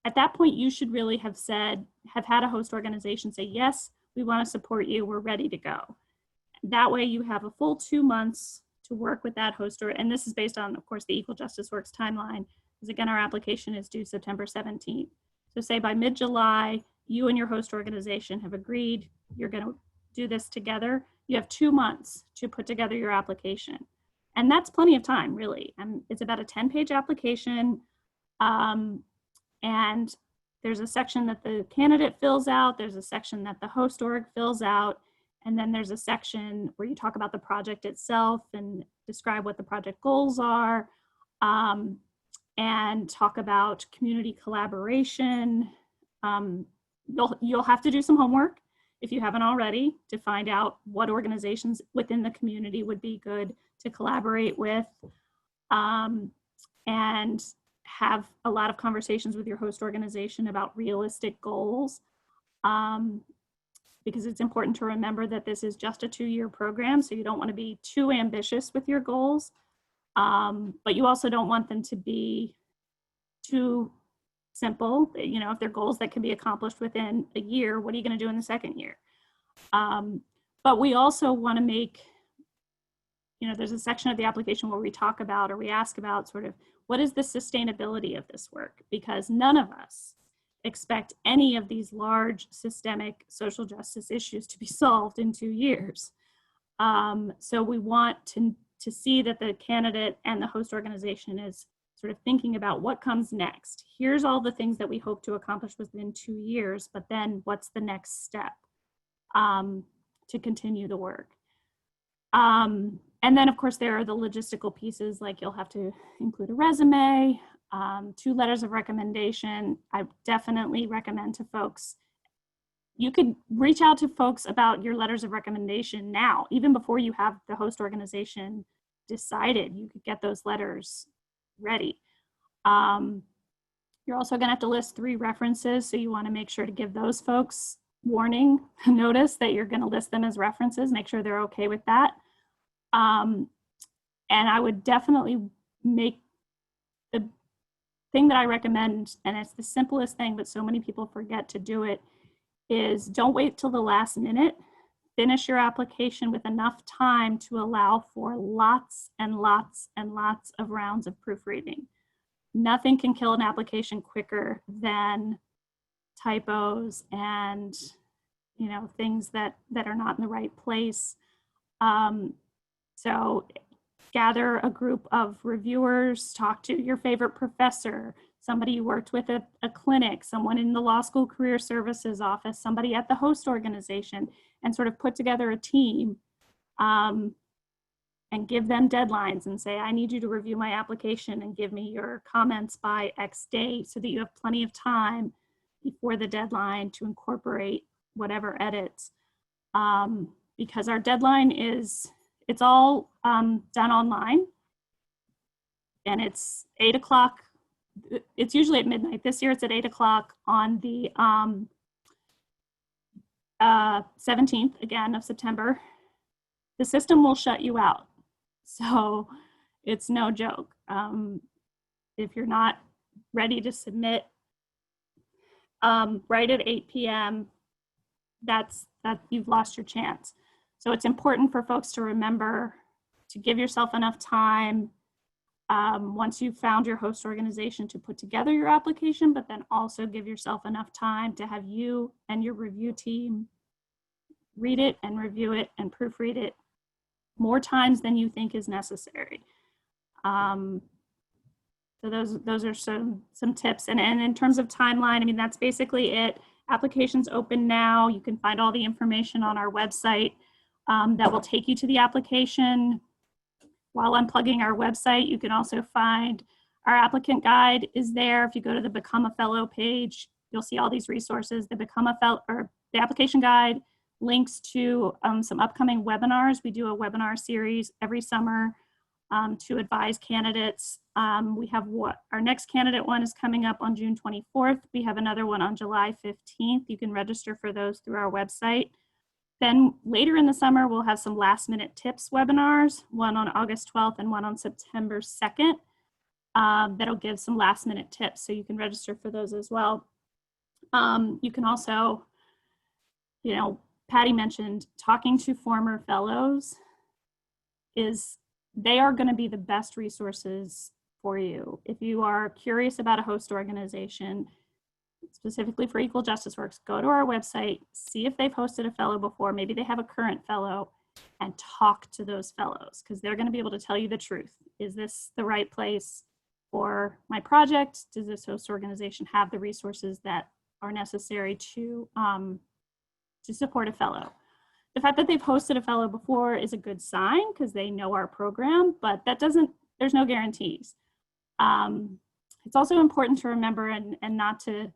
E: at that point, you should really have had a host organization say, yes, we want to support you, we're ready to go. That way you have a full 2 months to work with that host, and this is based on, of course, the Equal Justice Works timeline, because again, our application is due September 17th. So say by mid-July, you and your host organization have agreed you're going to do this together. You have 2 months to put together your application. And that's plenty of time, really. And it's about a 10-page application. And there's a section that the candidate fills out. There's a section that the host org fills out. And then there's a section where you talk about the project itself and describe what the project goals are, and talk about community collaboration. You'll have to do some homework if you haven't already to find out what organizations within the community would be good to collaborate with, and have a lot of conversations with your host organization about realistic goals. Because it's important to remember that this is just a 2-year program, so you don't want to be too ambitious with your goals, but you also don't want them to be too simple. You know, if they're goals that can be accomplished within a year, what are you going to do in the second year? But we also want to make, you know, there's a section of the application where we talk about, or we ask about sort of, what is the sustainability of this work? Because none of us expect any of these large systemic social justice issues to be solved in 2 years. So we want to see that the candidate and the host organization is sort of thinking about what comes next. Here's all the things that we hope to accomplish within 2 years, but then what's the next step to continue the work? And then of course there are the logistical pieces, like you'll have to include a resume, 2 letters of recommendation. I definitely recommend to folks, you could reach out to folks about your letters of recommendation now, even before you have the host organization decided. You could get those letters ready. You're also going to have to list 3 references, so you want to make sure to give those folks warning, notice that you're going to list them as references, make sure they're okay with that. And I would definitely make the thing that I recommend, and it's the simplest thing, but so many people forget to do it, is don't wait till the last minute. Finish your application with enough time to allow for lots and lots and lots of rounds of proofreading. Nothing can kill an application quicker than typos and, you know, things that are not in the right place. So gather a group of reviewers, talk to your favorite professor, somebody you worked with at a clinic, someone in the law school career services office, somebody at the host organization, and sort of put together a team and give them deadlines and say, I need you to review my application and give me your comments by X date, so that you have plenty of time before the deadline to incorporate whatever edits. Because our deadline is, it's all done online, and it's 8 o'clock. It's usually at midnight. This year it's at 8 o'clock on the 17th, again, of September. The system will shut you out. So it's no joke. If you're not ready to submit right at 8 p.m., that you've lost your chance. So it's important for folks to remember to give yourself enough time once you've found your host organization to put together your application, but then also give yourself enough time to have you and your review team read it and review it and proofread it more times than you think is necessary. So those are some tips. And in terms of timeline, I mean, that's basically it. Applications open now. You can find all the information on our website that will take you to the application. While I'm plugging our website, you can also find our applicant guide is there. If you go to the Become a Fellow page, you'll see all these resources. The Become a Fellow, or the application guide, links to some upcoming webinars. We do a webinar series every summer to advise candidates. We have our next candidate one is coming up on June 24th. We have another one on July 15th. You can register for those through our website. Then later in the summer, we'll have some last minute tips webinars, one on August 12th and one on September 2nd. That'll give some last minute tips, so you can register for those as well. You can also, you know, Patty mentioned talking to former fellows is they are going to be the best resources for you. If you are curious about a host organization, specifically for Equal Justice Works, go to our website, see if they've hosted a fellow before, maybe they have a current fellow, and talk to those fellows, because they're going to be able to tell you the truth. Is this the right place for my project? Does this host organization have the resources that are necessary to support a fellow? The fact that they've hosted a fellow before is a good sign because they know our program, but that doesn't, there's no guarantees. It's also important to remember and not to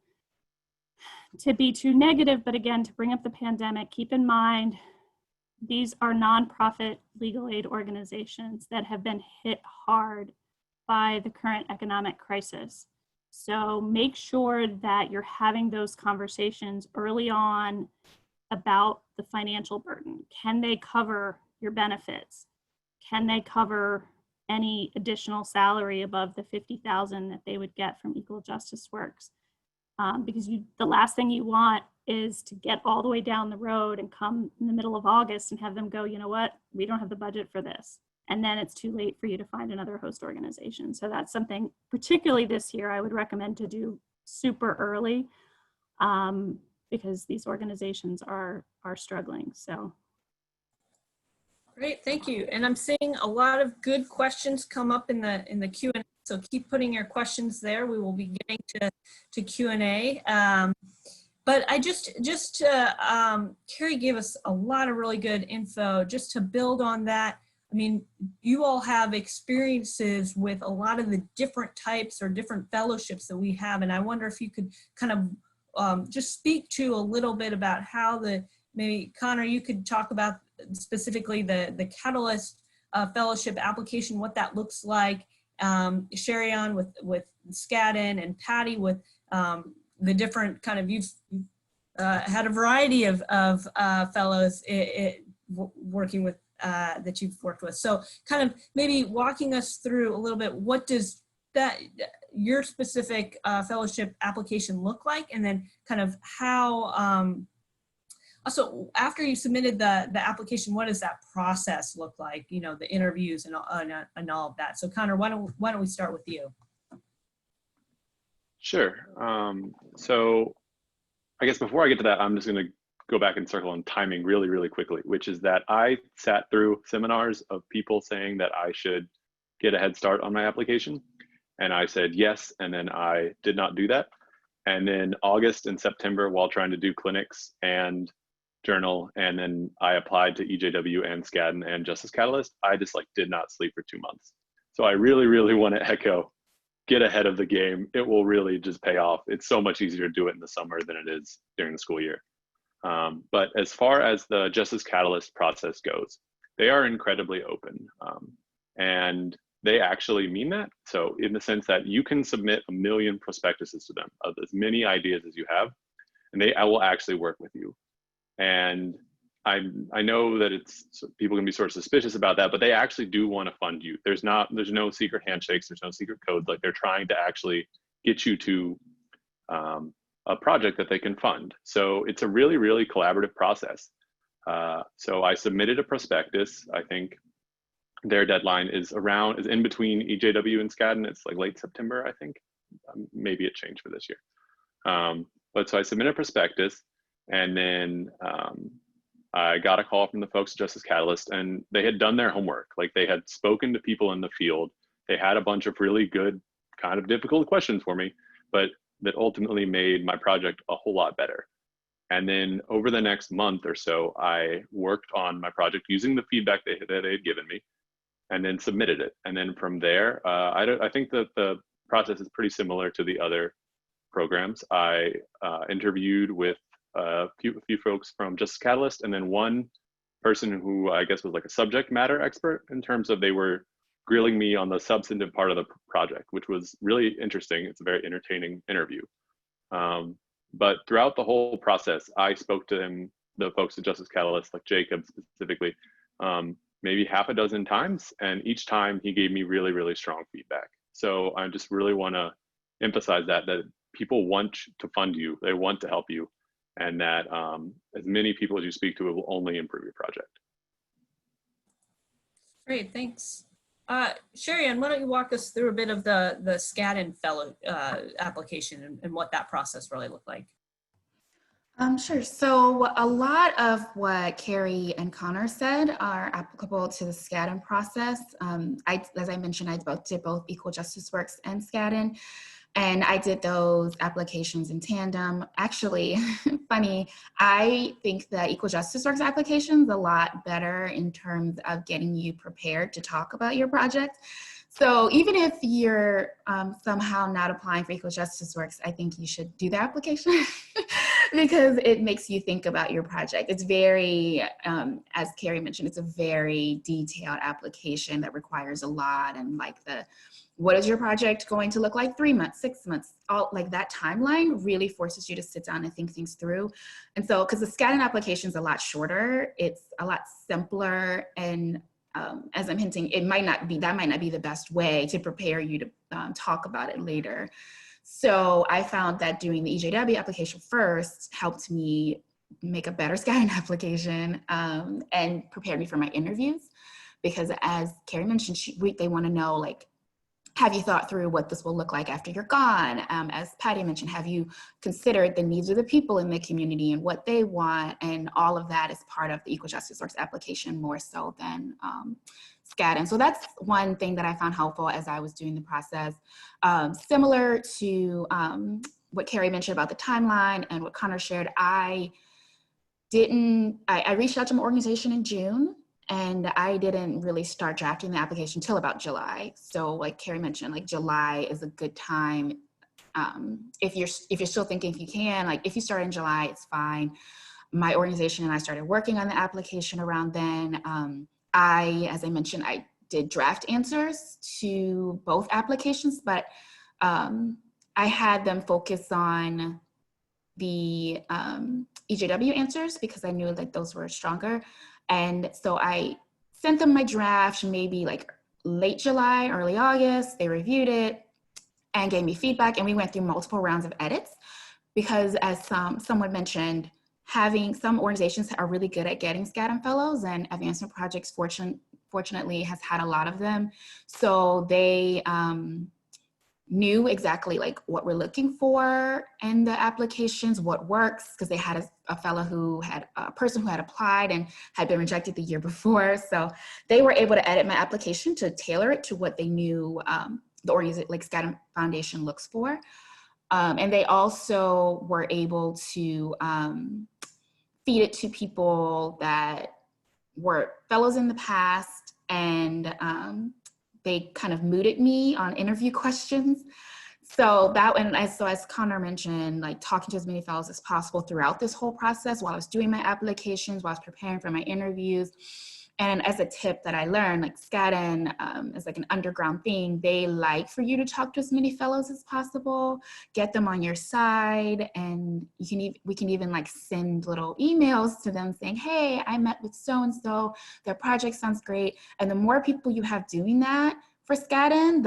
E: be too negative, but again, to bring up the pandemic, keep in mind, these are nonprofit legal aid organizations that have been hit hard by the current economic crisis. So make sure that you're having those conversations early on about the financial burden. Can they cover your benefits? Can they cover any additional salary above the $50,000 that they would get from Equal Justice Works? Because the last thing you want is to get all the way down the road and come in the middle of August and have them go, you know what, we don't have the budget for this. And then it's too late for you to find another host organization. So that's something, particularly this year, I would recommend to do super early because these organizations are struggling. So.
B: Great, thank you. And I'm seeing a lot of good questions come up in the Q&A. So keep putting your questions there. We will be getting to Q&A. But I Carrie gave us a lot of really good info. Just to build on that, I mean, you all have experiences with a lot of the different types or different fellowships that we have. And I wonder if you could kind of just speak to a little bit about how maybe Connor, you could talk about specifically the Catalyst Fellowship application, what that looks like. Sherry-Ann with Skadden, and Patty with the different kind of, you've had a variety of fellows working with that you've worked with. So kind of maybe walking us through a little bit, what does your specific fellowship application look like? And then kind of how, also after you submitted the application, what does that process look like? You know, the interviews and all of that. So Connor, why don't we start with you?
D: Sure. So I guess before I get to that, I'm just going to go back and circle on timing really, really quickly, which is that I sat through seminars of people saying that I should get a head start on my application. And I said yes, and then I did not do that. And then August and September, while trying to do clinics and journal, and then I applied to EJW and Skadden and Justice Catalyst, I just did not sleep for 2 months. So I really, really want to echo, get ahead of the game. It will really just pay off. It's so much easier to do it in the summer than it is during the school year. But as far as the Justice Catalyst process goes, they are incredibly open. And they actually mean that. So in the sense that you can submit 1 million prospectuses to them of as many ideas as you have, and I will actually work with you. And I know that people can be sort of suspicious about that, but they actually do want to fund you. There's no secret handshakes, there's no secret codes. They're trying to actually get you to a project that they can fund. So it's a really, really collaborative process. So I submitted a prospectus. I think their deadline is in between EJW and Skadden. It's late September, I think. Maybe it changed for this year. But so I submitted a prospectus, and then I got a call from the folks at Justice Catalyst, and they had done their homework. They had spoken to people in the field. They had a bunch of really good, kind of difficult questions for me, but that ultimately made my project a whole lot better. And then over the next month or so, I worked on my project using the feedback that they had given me, and then submitted it. And then from there, I think that the process is pretty similar to the other programs. I interviewed with a few folks from Justice Catalyst, and then one person who I guess was a subject matter expert in terms of they were grilling me on the substantive part of the project, which was really interesting. It's a very entertaining interview. But throughout the whole process, I spoke to them, the folks at Justice Catalyst, like Jacob specifically, maybe half a dozen times, and each time he gave me really, really strong feedback. So I just really want to emphasize that people want to fund you, they want to help you, and that as many people as you speak to, it will only improve your project.
B: Great, thanks. Sherry Ann, why don't you walk us through a bit of the SCADN fellow application and what that process really looked like?
C: Sure. So a lot of what Carrie and Connor said are applicable to the SCADN process. As I mentioned, I did both Equal Justice Works and SCADN, and I did those applications in tandem. Actually, funny, I think that Equal Justice Works application is a lot better in terms of getting you prepared to talk about your project. So even if you're somehow not applying for Equal Justice Works, I think you should do the application because it makes you think about your project. It's very, as Carrie mentioned, it's a very detailed application that requires a lot, and like what is your project going to look like 3 months, 6 months, all like that timeline really forces you to sit down and think things through. And so, because the SCADN application is a lot shorter, it's a lot simpler, and as I'm hinting, that might not be the best way to prepare you to talk about it later. So I found that doing the EJW application first helped me make a better SCADN application and prepared me for my interviews, because as Carrie mentioned, they want to know, like, have you thought through what this will look like after you're gone? As Patty mentioned, have you considered the needs of the people in the community and what they want? And all of that is part of the Equal Justice Works application more so than SCADN. So that's one thing that I found helpful as I was doing the process. Similar to what Carrie mentioned about the timeline and what Connor shared, I reached out to my organization in June, and I didn't really start drafting the application until about July. So like Carrie mentioned, like July is a good time. If you're still thinking if you can, like if you start in July, it's fine. My organization and I started working on the application around then. As I mentioned, I did draft answers to both applications, but I had them focus on the EJW answers because I knew that those were stronger. And so I sent them my draft maybe like late July, early August. They reviewed it and gave me feedback, and we went through multiple rounds of edits because, as someone mentioned, having some organizations are really good at getting SCADN fellows, and Advancement Projects fortunately has had a lot of them. So they knew exactly like what we're looking for in the applications, what works, because they had a person who had applied and had been rejected the year before. So they were able to edit my application to tailor it to what they knew the organization, like SCADN Foundation, looks for. And they also were able to feed it to people that were fellows in the past, and they kind of mooted me on interview questions. So as Connor mentioned, like talking to as many fellows as possible throughout this whole process while I was doing my applications, while I was preparing for my interviews. And as a tip that I learned, like SCADN is like an underground thing. They like for you to talk to as many fellows as possible, get them on your side, and we can even like send little emails to them saying, hey, I met with so-and-so, their project sounds great. And the more people you have doing that for SCADN,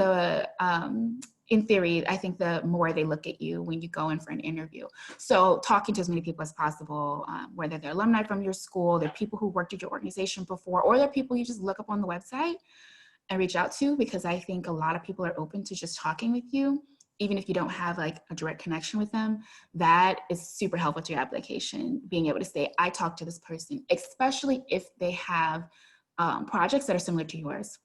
C: in theory, I think the more they look at you when you go in for an interview. So talking to as many people as possible, whether they're alumni from your school, they're people who worked at your organization before, or they're people you just look up on the website and reach out to, because I think a lot of people are open to just talking with you, even if you don't have like a direct connection with them. That is super helpful to your application, being able to say, I talked to this person, especially if they have projects that are similar to yours.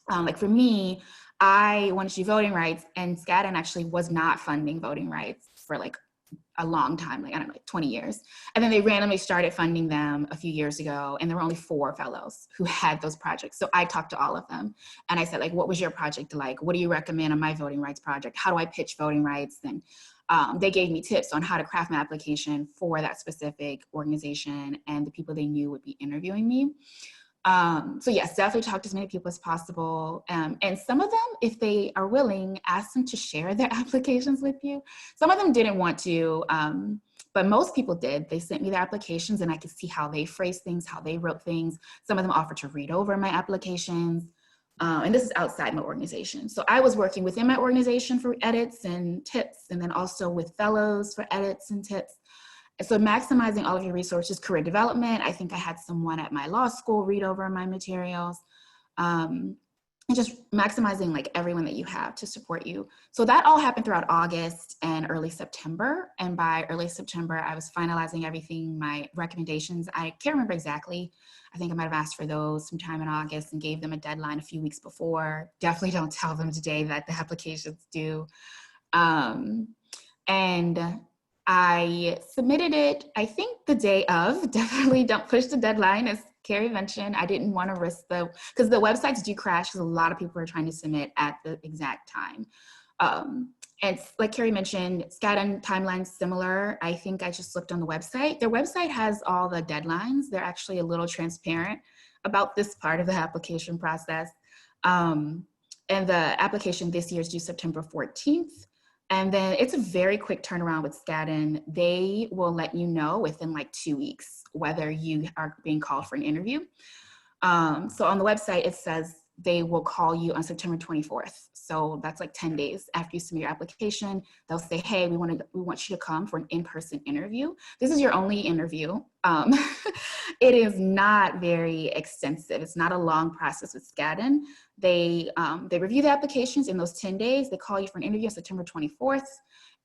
C: Like for me, I wanted to do voting rights, and SCADN actually was not funding voting rights for like a long time, like I don't know, like 20 years. And then they randomly started funding them a few years ago, and there were only 4 fellows who had those projects. So I talked to all of them, and I said, like, what was your project like? What do you recommend on my voting rights project? How do I pitch voting rights? And they gave me tips on how to craft my application for that specific organization and the people they knew would be interviewing me. So yes, definitely talk to as many people as possible. And some of them, if they are willing, ask them to share their applications with you. Some of them didn't want to, but most people did. They sent me their applications, and I could see how they phrased things, how they wrote things. Some of them offered to read over my applications. And this is outside my organization. So I was working within my organization for edits and tips, and then also with fellows for edits and tips. So maximizing all of your resources, career development. I think I had someone at my law school read over my materials. and just maximizing like everyone that you have to support you. So that all happened throughout August and early September. And by early September, I was finalizing everything, my recommendations. I can't remember exactly. I think I might have asked for those sometime in August and gave them a deadline a few weeks before. Definitely don't tell them today that the application's due. And I submitted it, I think the day of. Definitely don't push the deadline, as Carrie mentioned. I didn't want to risk because the websites do crash because a lot of people are trying to submit at the exact time. And like Carrie mentioned, SCADN timeline's similar. I think I just looked on the website. Their website has all the deadlines. They're actually a little transparent about this part of the application process. And the application this year is due September 14th. And then it's a very quick turnaround with SCADN. They will let you know within like 2 weeks whether you are being called for an interview. So on the website, it says they will call you on September 24th. So that's like 10 days after you submit your application. They'll say, hey, we want you to come for an in-person interview. This is your only interview. It is not very extensive. It's not a long process with SCADN. They review the applications in those 10 days. They call you for an interview on September 24th.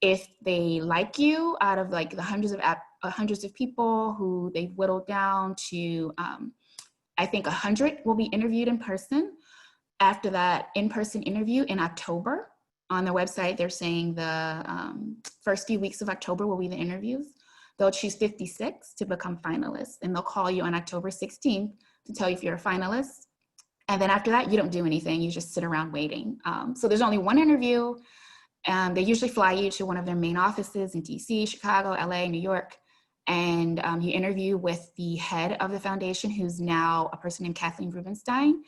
C: If they like you, out of like the hundreds of people who they've whittled down to, I think 100 will be interviewed in person. After that in-person interview in October, on their website, they're saying the first few weeks of October will be the interviews. They'll choose 56 to become finalists, and they'll call you on October 16th to tell you if you're a finalist. And then after that, you don't do anything. You just sit around waiting. So there's only one interview. They usually fly you to one of their main offices in DC, Chicago, LA, New York. And you interview with the head of the foundation, who's now a person named Kathleen Rubenstein.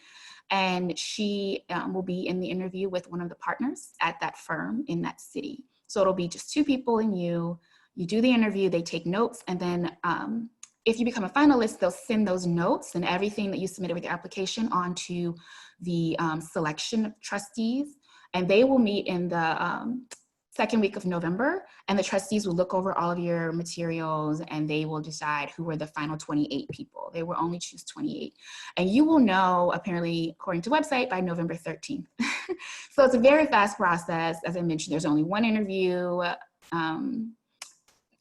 C: And she will be in the interview with one of the partners at that firm in that city. So it'll be just 2 people and you do the interview, they take notes, and then if you become a finalist, they'll send those notes and everything that you submitted with your application onto the selection trustees. And they will meet in the second week of November, and the trustees will look over all of your materials and they will decide who are the final 28 people. They will only choose 28. And you will know, apparently, according to the website, by November 13th. So it's a very fast process. As I mentioned, there's only one interview.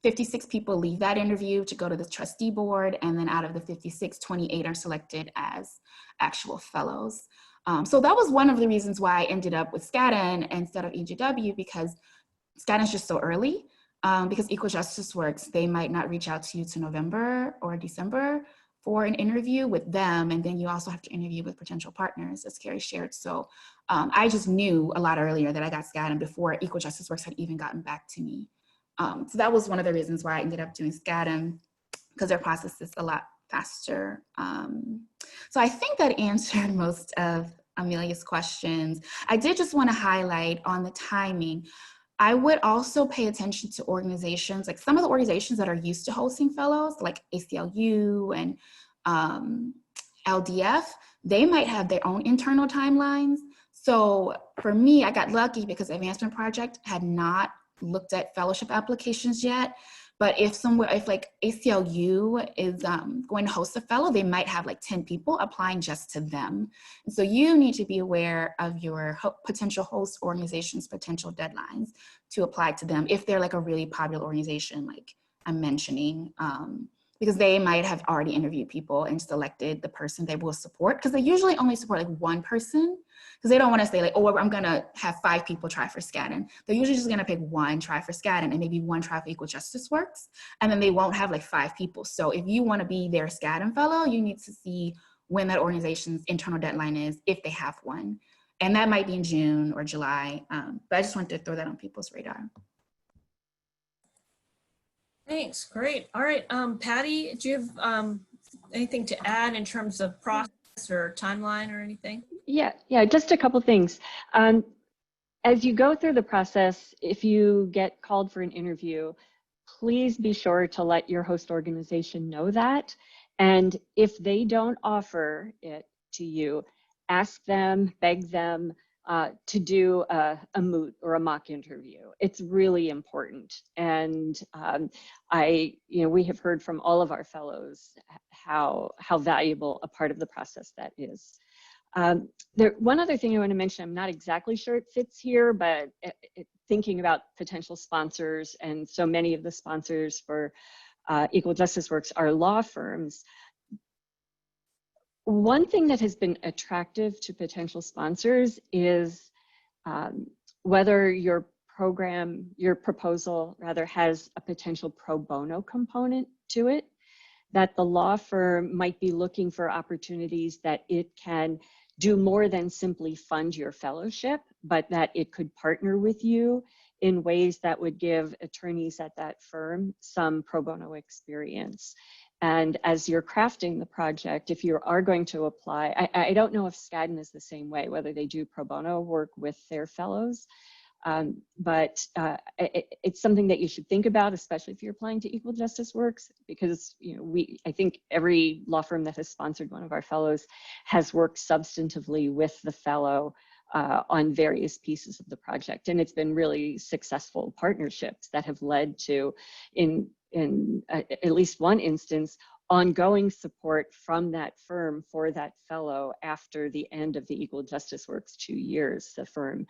C: 56 people leave that interview to go to the trustee board, and then out of the 56, 28 are selected as actual fellows. So that was one of the reasons why I ended up with SCADN instead of EGW, because SCADN is just so early. Because Equal Justice Works, they might not reach out to you to November or December for an interview with them, and then you also have to interview with potential partners, as Carrie shared. So I just knew a lot earlier that I got SCADN before Equal Justice Works had even gotten back to me. So that was one of the reasons why I ended up doing SCADN, because their process is a lot faster. So I think that answered most of Amelia's questions. I did just want to highlight on the timing. I would also pay attention to organizations, like some of the organizations that are used to hosting fellows, like ACLU and LDF, they might have their own internal timelines. So for me, I got lucky because Advancement Project had not looked at fellowship applications yet. But if like ACLU is going to host a fellow, they might have like 10 people applying just to them. And so you need to be aware of your potential host organization's potential deadlines to apply to them if they're like a really popular organization, like I'm mentioning, because they might have already interviewed people and selected the person they will support, because they usually only support like one person, because they don't want to say like, oh, I'm going to have 5 people try for SCADN. They're usually just going to pick 1 try for SCADN and maybe 1 try for Equal Justice Works, and then they won't have like 5 people. So if you want to be their SCADN fellow, you need to see when that organization's internal deadline is, if they have one. And that might be in June or July, but I just wanted to throw that on people's radar.
B: Thanks, great. All right, Patty, do you have anything to add in terms of process or timeline or anything?
F: Yeah, just a couple things. As you go through the process, if you get called for an interview, please be sure to let your host organization know that. And if they don't offer it to you, ask them, beg them to do a moot or a mock interview. It's really important. And we have heard from all of our fellows how valuable a part of the process that is. One other thing I want to mention, I'm not exactly sure it fits here, but thinking about potential sponsors, and so many of the sponsors for Equal Justice Works are law firms. One thing that has been attractive to potential sponsors is whether your proposal rather has a potential pro bono component to it, that the law firm might be looking for opportunities that it can do more than simply fund your fellowship, but that it could partner with you in ways that would give attorneys at that firm some pro bono experience. And as you're crafting the project, if you are going to apply, I don't know if Skadden is the same way, whether they do pro bono work with their fellows, but it's something that you should think about, especially if you're applying to Equal Justice Works, because I think every law firm that has sponsored one of our fellows has worked substantively with the fellow on various pieces of the project, and it's been really successful partnerships that have led to, in at least one instance, ongoing support from that firm for that fellow after the end of the Equal Justice Works 2 years. The firm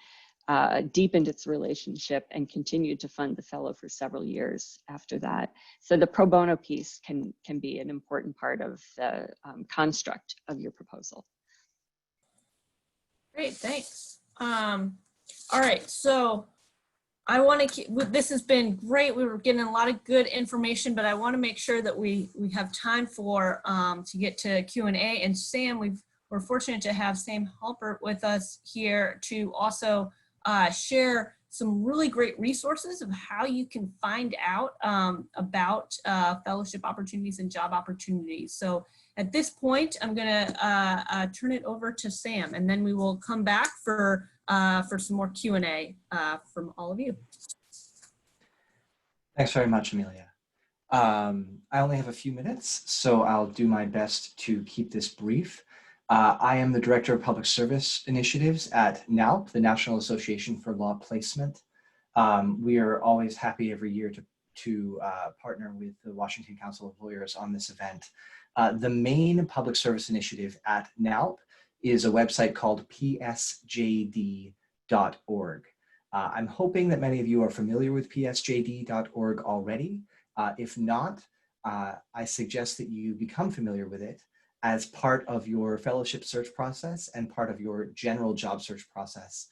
F: deepened its relationship and continued to fund the fellow for several years after that. So the pro bono piece can be an important part of the construct of your proposal.
B: Great, thanks. All right, so I want to keep, this has been great. We were getting a lot of good information, but I want to make sure that we have time for to get to Q&A. And Sam, we're fortunate to have Sam Halpert with us here to also share some really great resources of how you can find out about fellowship opportunities and job opportunities. So at this point, I'm gonna turn it over to Sam, and then we will come back for some more Q&A from all of you.
G: Thanks very much, Amelia. I only have a few minutes, so I'll do my best to keep this brief. I am the Director of Public Service Initiatives at NALP, the National Association for Law Placement. We are always happy every year to partner with the Washington Council of Lawyers on this event. The main public service initiative at NALP is a website called psjd.org. I'm hoping that many of you are familiar with psjd.org already. If not, I suggest that you become familiar with it as part of your fellowship search process and part of your general job search process,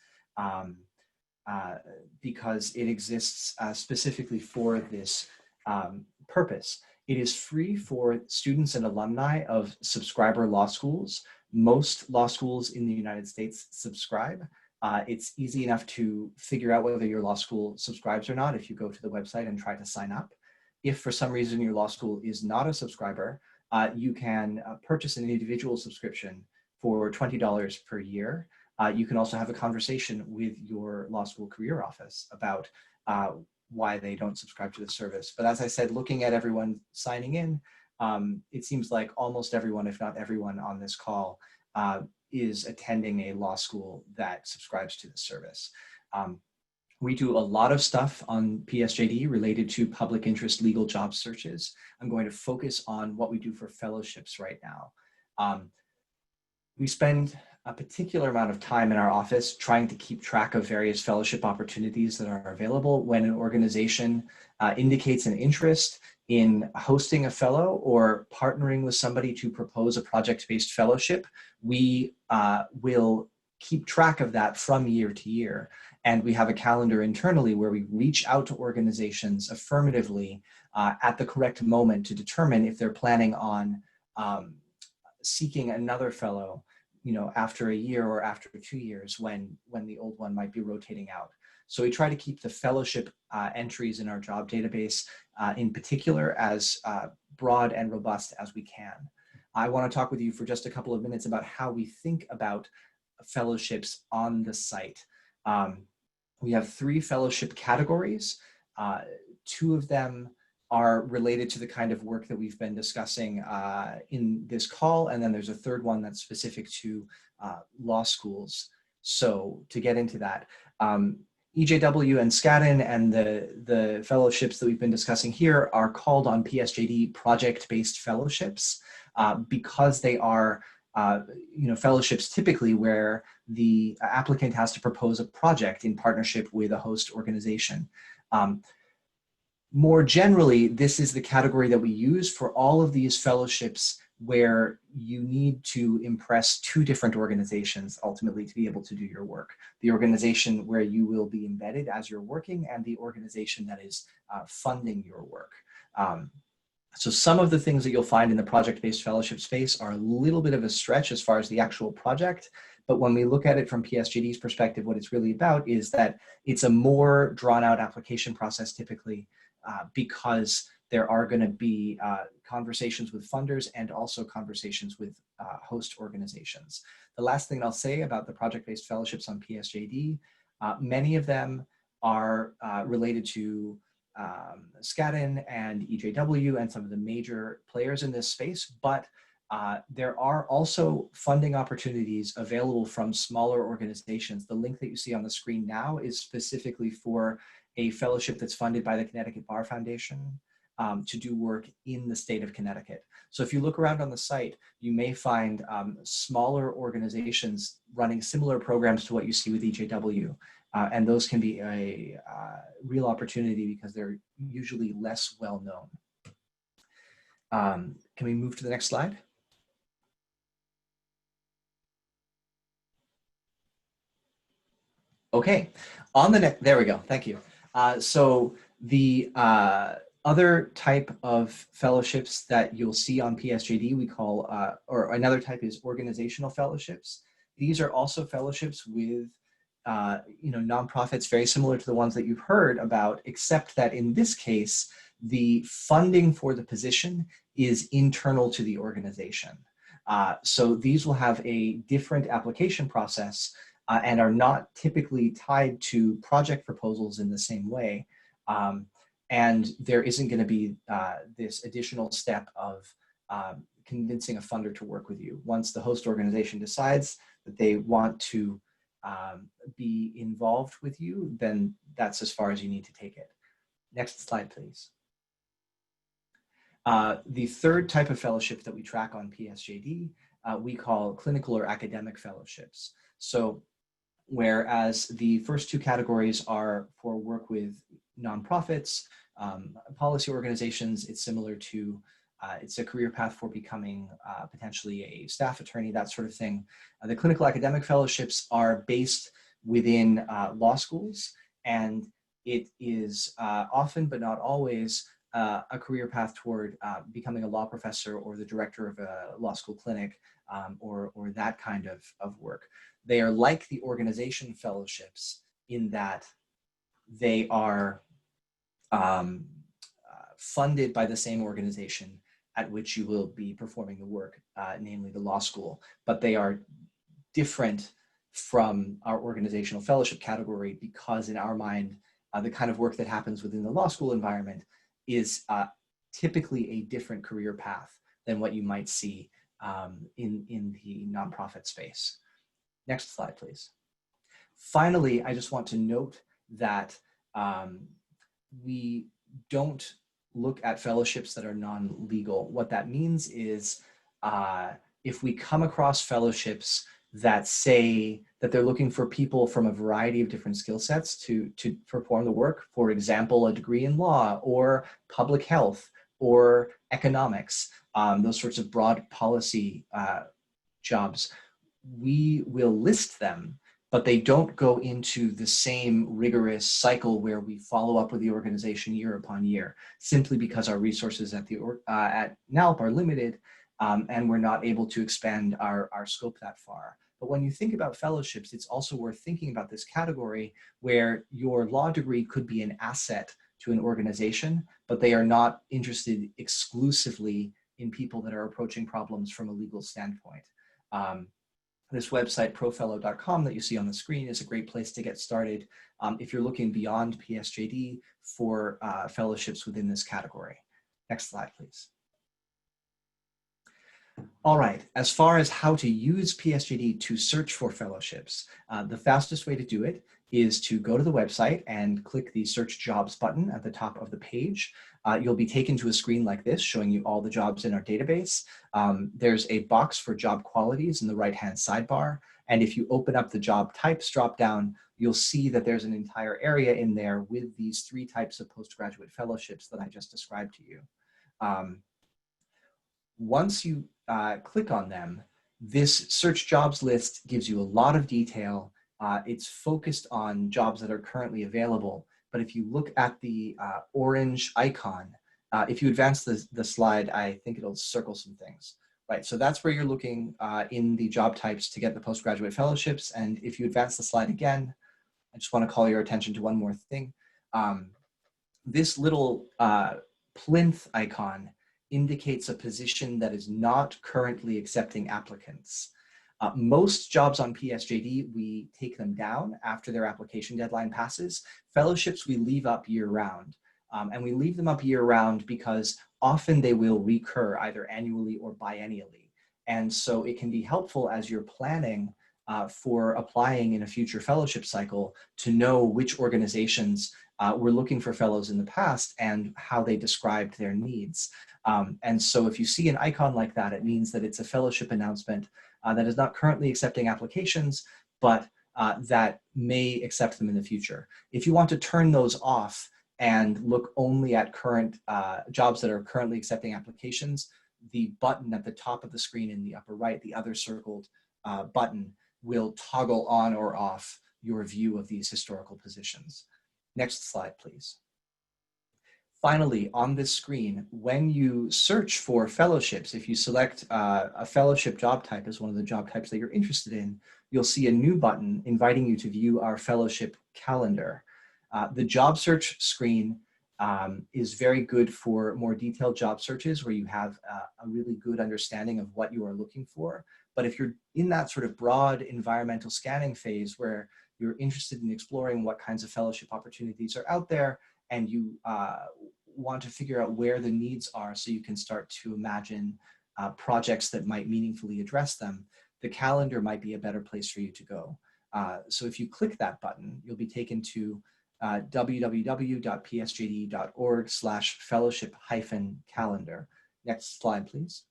G: because it exists specifically for this purpose. It is free for students and alumni of subscriber law schools. Most law schools in the United States subscribe. It's easy enough to figure out whether your law school subscribes or not if you go to the website and try to sign up. If for some reason your law school is not a subscriber, you can purchase an individual subscription for $20 per year. You can also have a conversation with your law school career office about why they don't subscribe to the service. But as I said, looking at everyone signing in, it seems like almost everyone, if not everyone on this call, is attending a law school that subscribes to the service. We do a lot of stuff on PSJD related to public interest legal job searches. I'm going to focus on what we do for fellowships right now. We spend a particular amount of time in our office trying to keep track of various fellowship opportunities that are available. When an organization indicates an interest in hosting a fellow or partnering with somebody to propose a project-based fellowship, we will keep track of that from year to year. And we have a calendar internally where we reach out to organizations affirmatively at the correct moment to determine if they're planning on seeking another fellow, after a year or after 2 years when the old one might be rotating out. So we try to keep the fellowship entries in our job database in particular as broad and robust as we can. I want to talk with you for just a couple of minutes about how we think about fellowships on the site. We have 3 fellowship categories. 2 of them are related to the kind of work that we've been discussing in this call, and then there's a 3rd one that's specific to law schools. So to get into that, EJW and Skadden and the fellowships that we've been discussing here are called on PSJD project-based fellowships because they are fellowships typically where the applicant has to propose a project in partnership with a host organization. More generally, this is the category that we use for all of these fellowships where you need to impress two different organizations ultimately to be able to do your work. The organization where you will be embedded as you're working, and the organization that is funding your work. So some of the things that you'll find in the project-based fellowship space are a little bit of a stretch as far as the actual project, but when we look at it from PSJD's perspective, what it's really about is that it's a more drawn-out application process typically, because there are going to be conversations with funders and also conversations with host organizations. The last thing I'll say about the project-based fellowships on PSJD, many of them are related to Skadden and EJW and some of the major players in this space, but there are also funding opportunities available from smaller organizations. The link that you see on the screen now is specifically for a fellowship that's funded by the Connecticut Bar Foundation to do work in the state of Connecticut. So if you look around on the site, you may find smaller organizations running similar programs to what you see with EJW. And those can be a real opportunity because they're usually less well known. Can we move to the next slide? Okay, on the next, there we go, thank you. So the other type of fellowships that you'll see on PSJD we call, or another type is organizational fellowships. These are also fellowships with nonprofits very similar to the ones that you've heard about, except that in this case, the funding for the position is internal to the organization. So these will have a different application process and are not typically tied to project proposals in the same way. And there isn't going to be this additional step of convincing a funder to work with you. Once the host organization decides that they want to be involved with you, then that's as far as you need to take it. Next slide, please. The third type of fellowship that we track on PSJD, we call clinical or academic fellowships. So whereas the first two categories are for work with nonprofits, policy organizations, it's similar to it's a career path for becoming potentially a staff attorney, that sort of thing. The clinical academic fellowships are based within law schools, and it is often, but not always, a career path toward becoming a law professor or the director of a law school clinic or that kind of work. They are like the organization fellowships in that they are funded by the same organization at which you will be performing the work, namely the law school, but they are different from our organizational fellowship category because in our mind, the kind of work that happens within the law school environment is typically a different career path than what you might see in the nonprofit space. Next slide, please. Finally, I just want to note that we don't look at fellowships that are non-legal. What that means is if we come across fellowships that say that they're looking for people from a variety of different skill sets to perform the work, for example, a degree in law or public health or economics, those sorts of broad policy jobs, we will list them, but they don't go into the same rigorous cycle where we follow up with the organization year upon year, simply because our resources at NALP are limited and we're not able to expand our scope that far. But when you think about fellowships, it's also worth thinking about this category where your law degree could be an asset to an organization, but they are not interested exclusively in people that are approaching problems from a legal standpoint. This website, profellow.com, that you see on the screen is a great place to get started if you're looking beyond PSJD for fellowships within this category. Next slide, please. All right, as far as how to use PSJD to search for fellowships, the fastest way to do it is to go to the website and click the Search Jobs button at the top of the page. you'll be taken to a screen like this showing you all the jobs in our database. There's a box for job qualities in the right-hand sidebar. And if you open up the job types dropdown, you'll see that there's an entire area in there with these 3 types of postgraduate fellowships that I just described to you. Once you click on them, this search jobs list gives you a lot of detail. It's focused on jobs that are currently available. But if you look at the orange icon, if you advance the slide, I think it'll circle some things. Right, so that's where you're looking in the job types to get the postgraduate fellowships. And if you advance the slide again, I just want to call your attention to one more thing. This little plinth icon indicates a position that is not currently accepting applicants. Most jobs on PSJD, we take them down after their application deadline passes. Fellowships we leave up year-round. And we leave them up year-round because often they will recur either annually or biennially. And so it can be helpful as you're planning for applying in a future fellowship cycle to know which organizations were looking for fellows in the past and how they described their needs. And so if you see an icon like that, it means that it's a fellowship announcement that is not currently accepting applications, but that may accept them in the future. If you want to turn those off and look only at current jobs that are currently accepting applications, the button at the top of the screen in the upper right, the other circled button, will toggle on or off your view of these historical positions. Next slide, please. Finally, on this screen, when you search for fellowships, if you select a fellowship job type as one of the job types that you're interested in, you'll see a new button inviting you to view our fellowship calendar. The job search screen is very good for more detailed job searches where you have a really good understanding of what you are looking for. But if you're in that sort of broad environmental scanning phase where you're interested in exploring what kinds of fellowship opportunities are out there, and you want to figure out where the needs are so you can start to imagine projects that might meaningfully address them, the calendar might be a better place for you to go. So if you click that button, you'll be taken to www.psjd.org/fellowship-calendar. Next slide, please.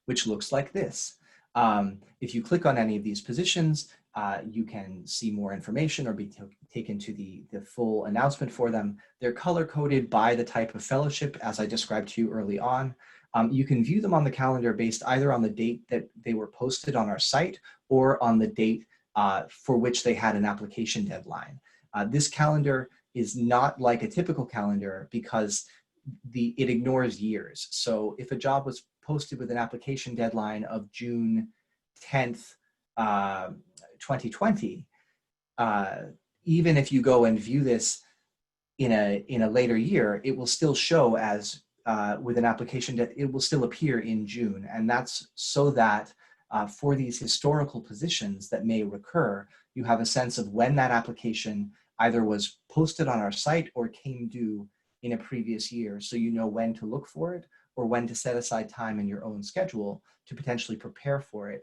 G: Which looks like this. If you click on any of these positions, you can see more information or be taken to the full announcement for them. They're color-coded by the type of fellowship, as I described to you early on. You can view them on the calendar based either on the date that they were posted on our site or on the date for which they had an application deadline. This calendar is not like a typical calendar because it ignores years. So if a job was posted with an application deadline of June 10th, 2020, even if you go and view this in a later year, it will still show as with an application that it will still appear in June. And that's so that for these historical positions that may recur, you have a sense of when that application either was posted on our site or came due in a previous year. So you know when to look for it or when to set aside time in your own schedule to potentially prepare for it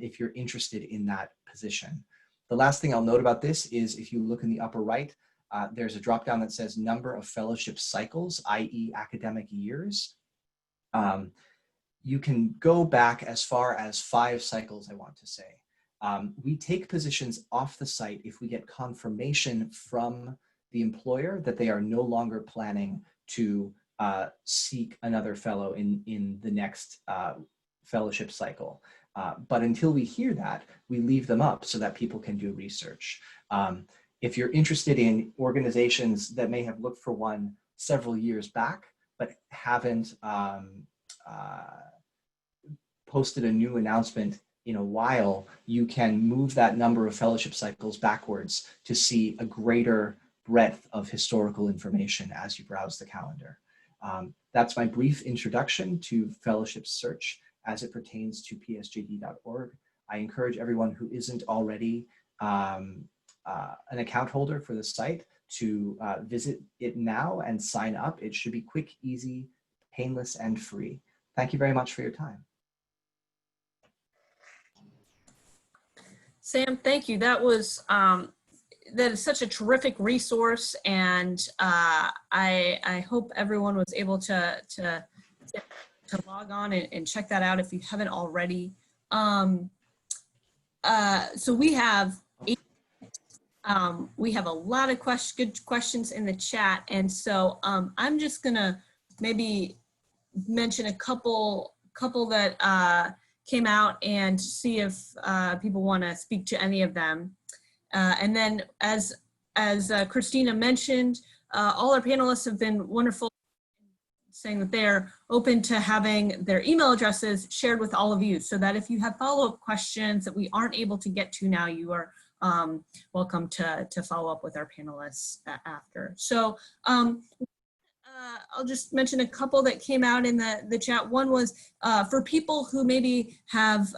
G: if you're interested in that position. The last thing I'll note about this is if you look in the upper right, there's a dropdown that says number of fellowship cycles, i.e. academic years. You can go back as far as 5 cycles, I want to say. We take positions off the site if we get confirmation from the employer that they are no longer planning to seek another fellow in the next fellowship cycle. But until we hear that, we leave them up so that people can do research. If you're interested in organizations that may have looked for one several years back, but haven't posted a new announcement in a while, you can move that number of fellowship cycles backwards to see a greater breadth of historical information as you browse the calendar. That's my brief introduction to fellowship search as it pertains to psjd.org. I encourage everyone who isn't already an account holder for the site to visit it now and sign up. It should be quick, easy, painless, and free. Thank you very much for your time.
B: Sam, thank you. That was that is such a terrific resource, and I hope everyone was able to log on and check that out if you haven't already. So we have a lot of good questions in the chat, and so I'm just gonna maybe mention a couple that came out and see if people want to speak to any of them. And then, as Christina mentioned, all our panelists have been wonderful, saying that they're open to having their email addresses shared with all of you, so that if you have follow-up questions that we aren't able to get to now, you are welcome to follow up with our panelists after. So I'll just mention a couple that came out in the chat. One was for people who maybe have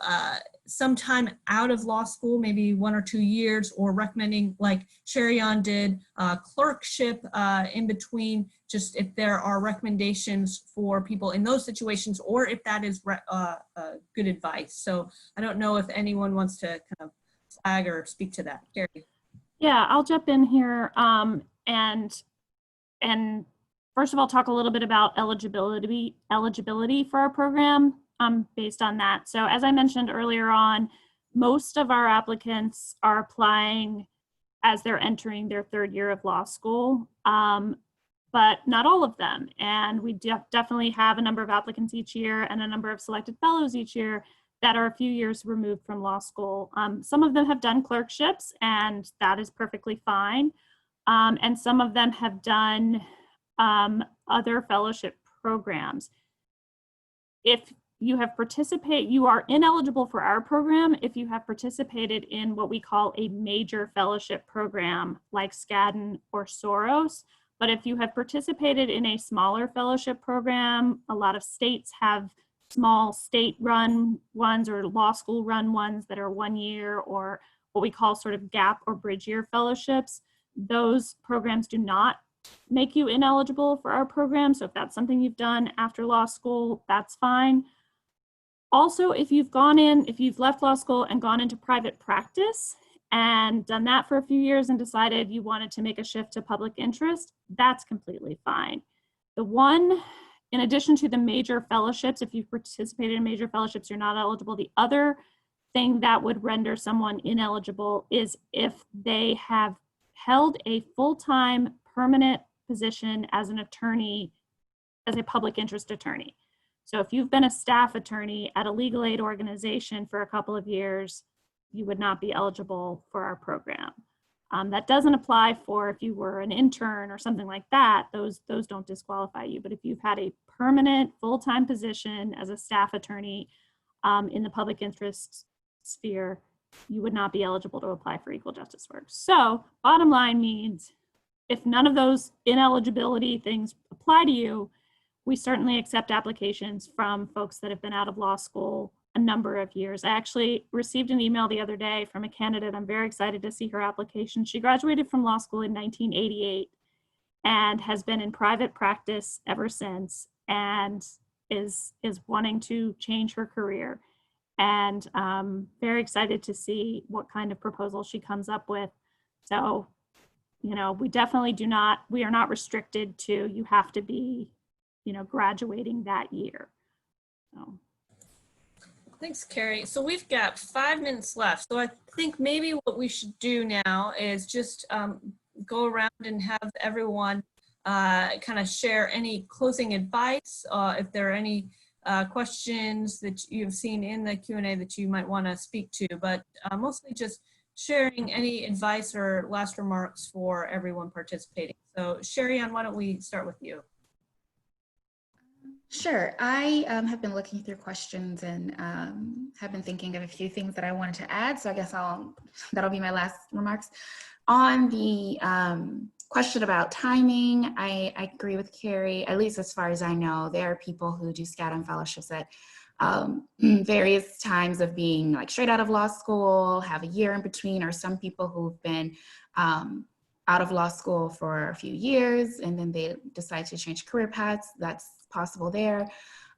B: some time out of law school, maybe 1 or 2 years, or recommending, like Sherry-Ann did, clerkship in between, just if there are recommendations for people in those situations, or if that is good advice. So I don't know if anyone wants to kind of flag or speak to that. Carrie.
E: Yeah, I'll jump in here and first of all, talk a little bit about eligibility for our program based on that. So as I mentioned earlier on, most of our applicants are applying as they're entering their 3rd year of law school, but not all of them. And we definitely have a number of applicants each year and a number of selected fellows each year that are a few years removed from law school. Some of them have done clerkships, and that is perfectly fine. And some of them have done other fellowship programs. If you have participated, you are ineligible for our program if you have participated in what we call a major fellowship program like Skadden or Soros. But if you have participated in a smaller fellowship program, a lot of states have small state-run ones or law school-run ones that are 1 year, or what we call sort of gap or bridge year fellowships. Those programs do not make you ineligible for our program. So if that's something you've done after law school, that's fine. Also, if you've left law school and gone into private practice and done that for a few years and decided you wanted to make a shift to public interest, that's completely fine. The one, in addition to the major fellowships, if you've participated in major fellowships, you're not eligible. The other thing that would render someone ineligible is if they have held a full-time permanent position as an attorney, as a public interest attorney. So if you've been a staff attorney at a legal aid organization for a couple of years, you would not be eligible for our program. That doesn't apply for if you were an intern or something like that. Those don't disqualify you. But if you've had a permanent full-time position as a staff attorney in the public interest sphere, you would not be eligible to apply for equal justice work. So bottom line means if none of those ineligibility things apply to you, we certainly accept applications from folks that have been out of law school a number of years. I actually received an email the other day from a candidate. I'm very excited to see her application. She graduated from law school in 1988 and has been in private practice ever since, and is wanting to change her career. And very excited to see what kind of proposal she comes up with. So, you know, we definitely we are not restricted to, you have to be, you know, graduating that year. So.
B: Thanks, Carrie. So we've got 5 minutes left. So I think maybe what we should do now is just go around and have everyone kind of share any closing advice, if there are any questions that you've seen in the Q&A that you might want to speak to, but mostly just sharing any advice or last remarks for everyone participating. So Sherry-Ann, why don't we start with you?
C: Sure. I have been looking through questions and have been thinking of a few things that I wanted to add. So I guess that'll be my last remarks. On the question about timing, I agree with Carrie, at least as far as I know. There are people who do Skadden fellowships at various times of being like straight out of law school, have a year in between, or some people who've been out of law school for a few years and then they decide to change career paths. That's possible there.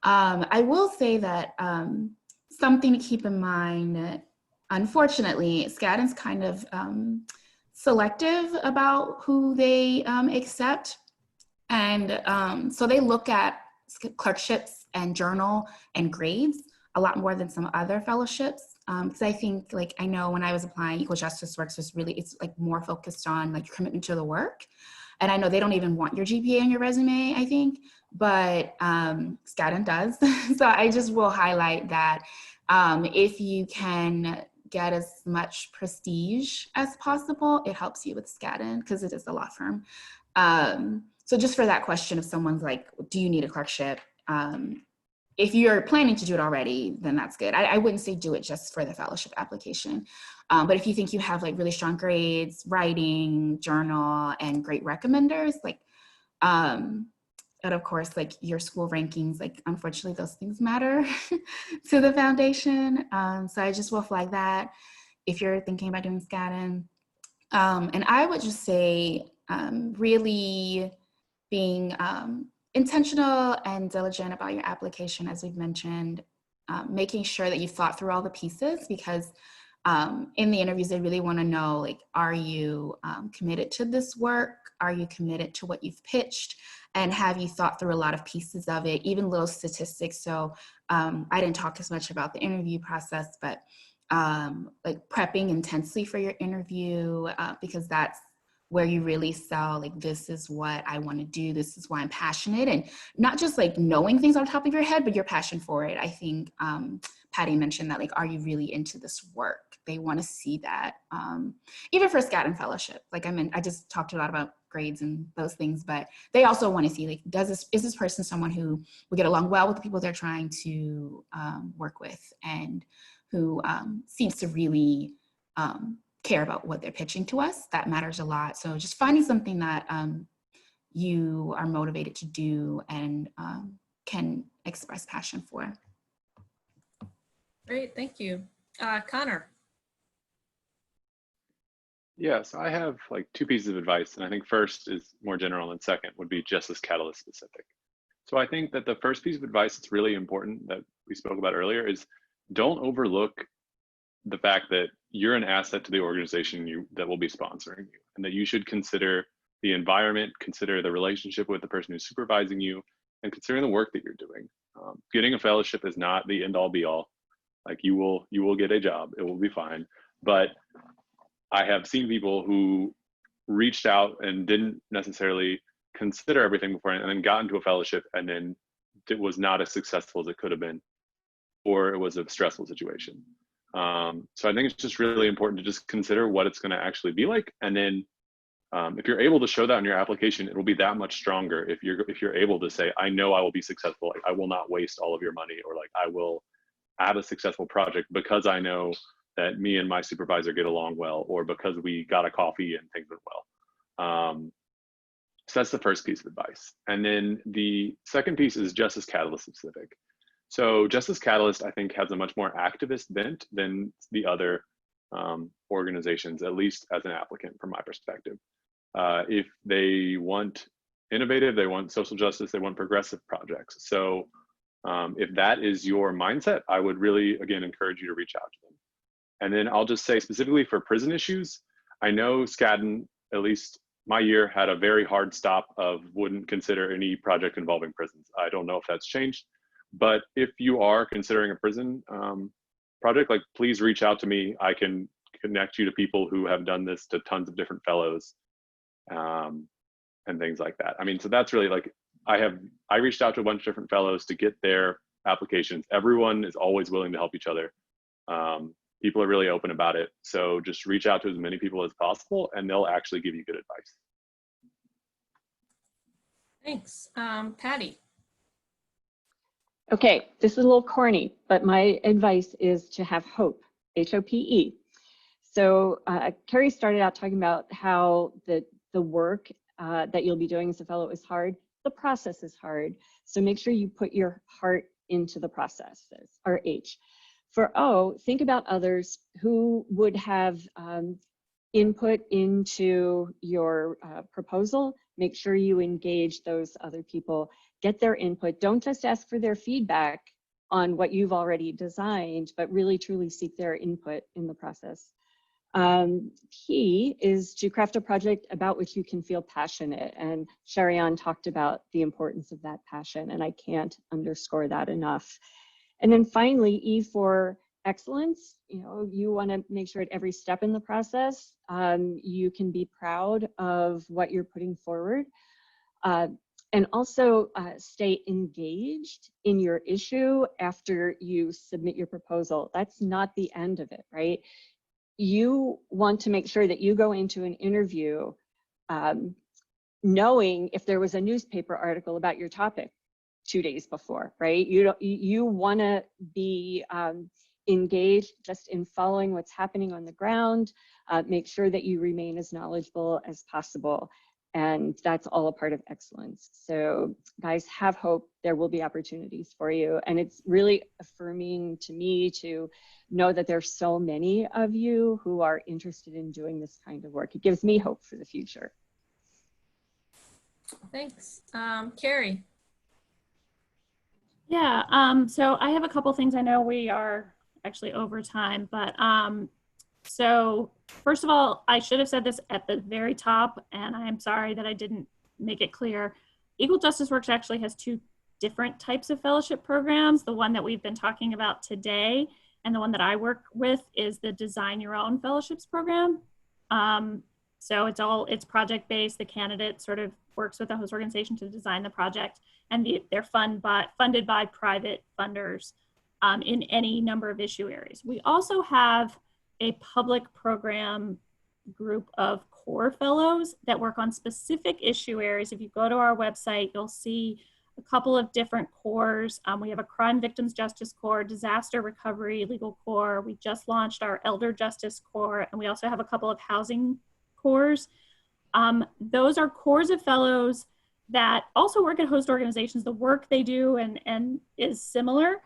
C: I will say that something to keep in mind, unfortunately, Skadden's kind of selective about who they accept. And so they look at clerkships and journal and grades a lot more than some other fellowships. Because I think, like, I know when I was applying, Equal Justice Works was really, it's like more focused on like your commitment to the work. And I know they don't even want your GPA on your resume, I think, but Skadden does. So I just will highlight that if you can get as much prestige as possible, it helps you with Skadden because it is a law firm. So just for that question, if someone's like, do you need a clerkship? If you're planning to do it already, then that's good. I wouldn't say do it just for the fellowship application. But if you think you have like really strong grades, writing, journal, and great recommenders, like, and of course, like your school rankings, like unfortunately those things matter to the foundation. So I just will flag that if you're thinking about doing Skadden. And I would just say really being intentional and diligent about your application, as we've mentioned, making sure that you've thought through all the pieces, because in the interviews, they really want to know, like, are you committed to this work? Are you committed to what you've pitched? And have you thought through a lot of pieces of it, even little statistics? So I didn't talk as much about the interview process, but like prepping intensely for your interview, because that's where you really sell, like, this is what I want to do. This is why I'm passionate. And not just like knowing things on top of your head, but your passion for it. I think Patty mentioned that, like, are you really into this work? They want to see that. Even for Skadden Fellowship, like I just talked a lot about grades and those things, but they also want to see, like, is this person someone who will get along well with the people they're trying to work with, and who seems to really care about what they're pitching to us. That matters a lot. So just finding something that you are motivated to do and can express passion for.
B: Great, thank you. Connor.
D: Yeah, so I have like two pieces of advice, and I think first is more general and second would be Justice Catalyst specific. So I think that the first piece of advice that's really important that we spoke about earlier is don't overlook the fact that you're an asset to the organization that will be sponsoring you, and that you should consider the environment, consider the relationship with the person who's supervising you, and considering the work that you're doing. Getting a fellowship is not the end all be all. Like, you will get a job, it will be fine. But I have seen people who reached out and didn't necessarily consider everything before, and then got into a fellowship, and then it was not as successful as it could have been, or it was a stressful situation. So I think it's just really important to just consider what it's going to actually be like, and then if you're able to show that in your application, it will be that much stronger if you're able to say, I know I will be successful. Like, I will not waste all of your money, or like, I will have a successful project because I know that me and my supervisor get along well, or because we got a coffee and things went well. So that's the first piece of advice. And then the second piece is Justice Catalyst specific. So Justice Catalyst, I think, has a much more activist bent than the other organizations, at least as an applicant from my perspective. If they want innovative, they want social justice, they want progressive projects. So if that is your mindset, I would really, again, encourage you to reach out to them. And then I'll just say specifically for prison issues, I know Skadden, at least my year, had a very hard stop of wouldn't consider any project involving prisons. I don't know if that's changed, but if you are considering a prison project, like, please reach out to me. I can connect you to people who have done this, to tons of different fellows and things like that. I mean, so that's really, like, I reached out to a bunch of different fellows to get their applications. Everyone is always willing to help each other. People are really open about it. So just reach out to as many people as possible, and they'll actually give you good advice.
B: Thanks. Patty.
F: Okay, this is a little corny, but my advice is to have hope, H-O-P-E. So Carrie started out talking about how the work that you'll be doing as a fellow is hard. The process is hard. So make sure you put your heart into the process, or H. For O, think about others who would have input into your proposal. Make sure you engage those other people, get their input. Don't just ask for their feedback on what you've already designed, but really truly seek their input in the process. Key is to craft a project about which you can feel passionate. And Sharian talked about the importance of that passion, and I can't underscore that enough. And then finally, E for excellence. You want to make sure at every step in the process, you can be proud of what you're putting forward. And also stay engaged in your issue after you submit your proposal. That's not the end of it, right? You want to make sure that you go into an interview knowing if there was a newspaper article about your topic 2 days before, right? You want to be engaged just in following what's happening on the ground. Make sure that you remain as knowledgeable as possible. And that's all a part of excellence. So guys, have hope. There will be opportunities for you. And it's really affirming to me to know that there's so many of you who are interested in doing this kind of work. It gives me hope for the future.
B: Thanks. Carrie.
E: Yeah, so I have a couple things. I know we are actually over time, but so first of all, I should have said this at the very top, and I am sorry that I didn't make it clear. Equal Justice Works actually has 2 different types of fellowship programs. The one that we've been talking about today and the one that I work with is the Design Your Own Fellowships program. So it's project-based. The candidate sort of works with the host organization to design the project, and they're funded by private funders in any number of issue areas. We also have a public program group of core fellows that work on specific issue areas. If you go to our website, you'll see a couple of different cores. We have a crime victims justice core, disaster recovery legal core. We just launched our elder justice core, and we also have a couple of housing cores. Those are cores of fellows that also work at host organizations. The work they do and is similar,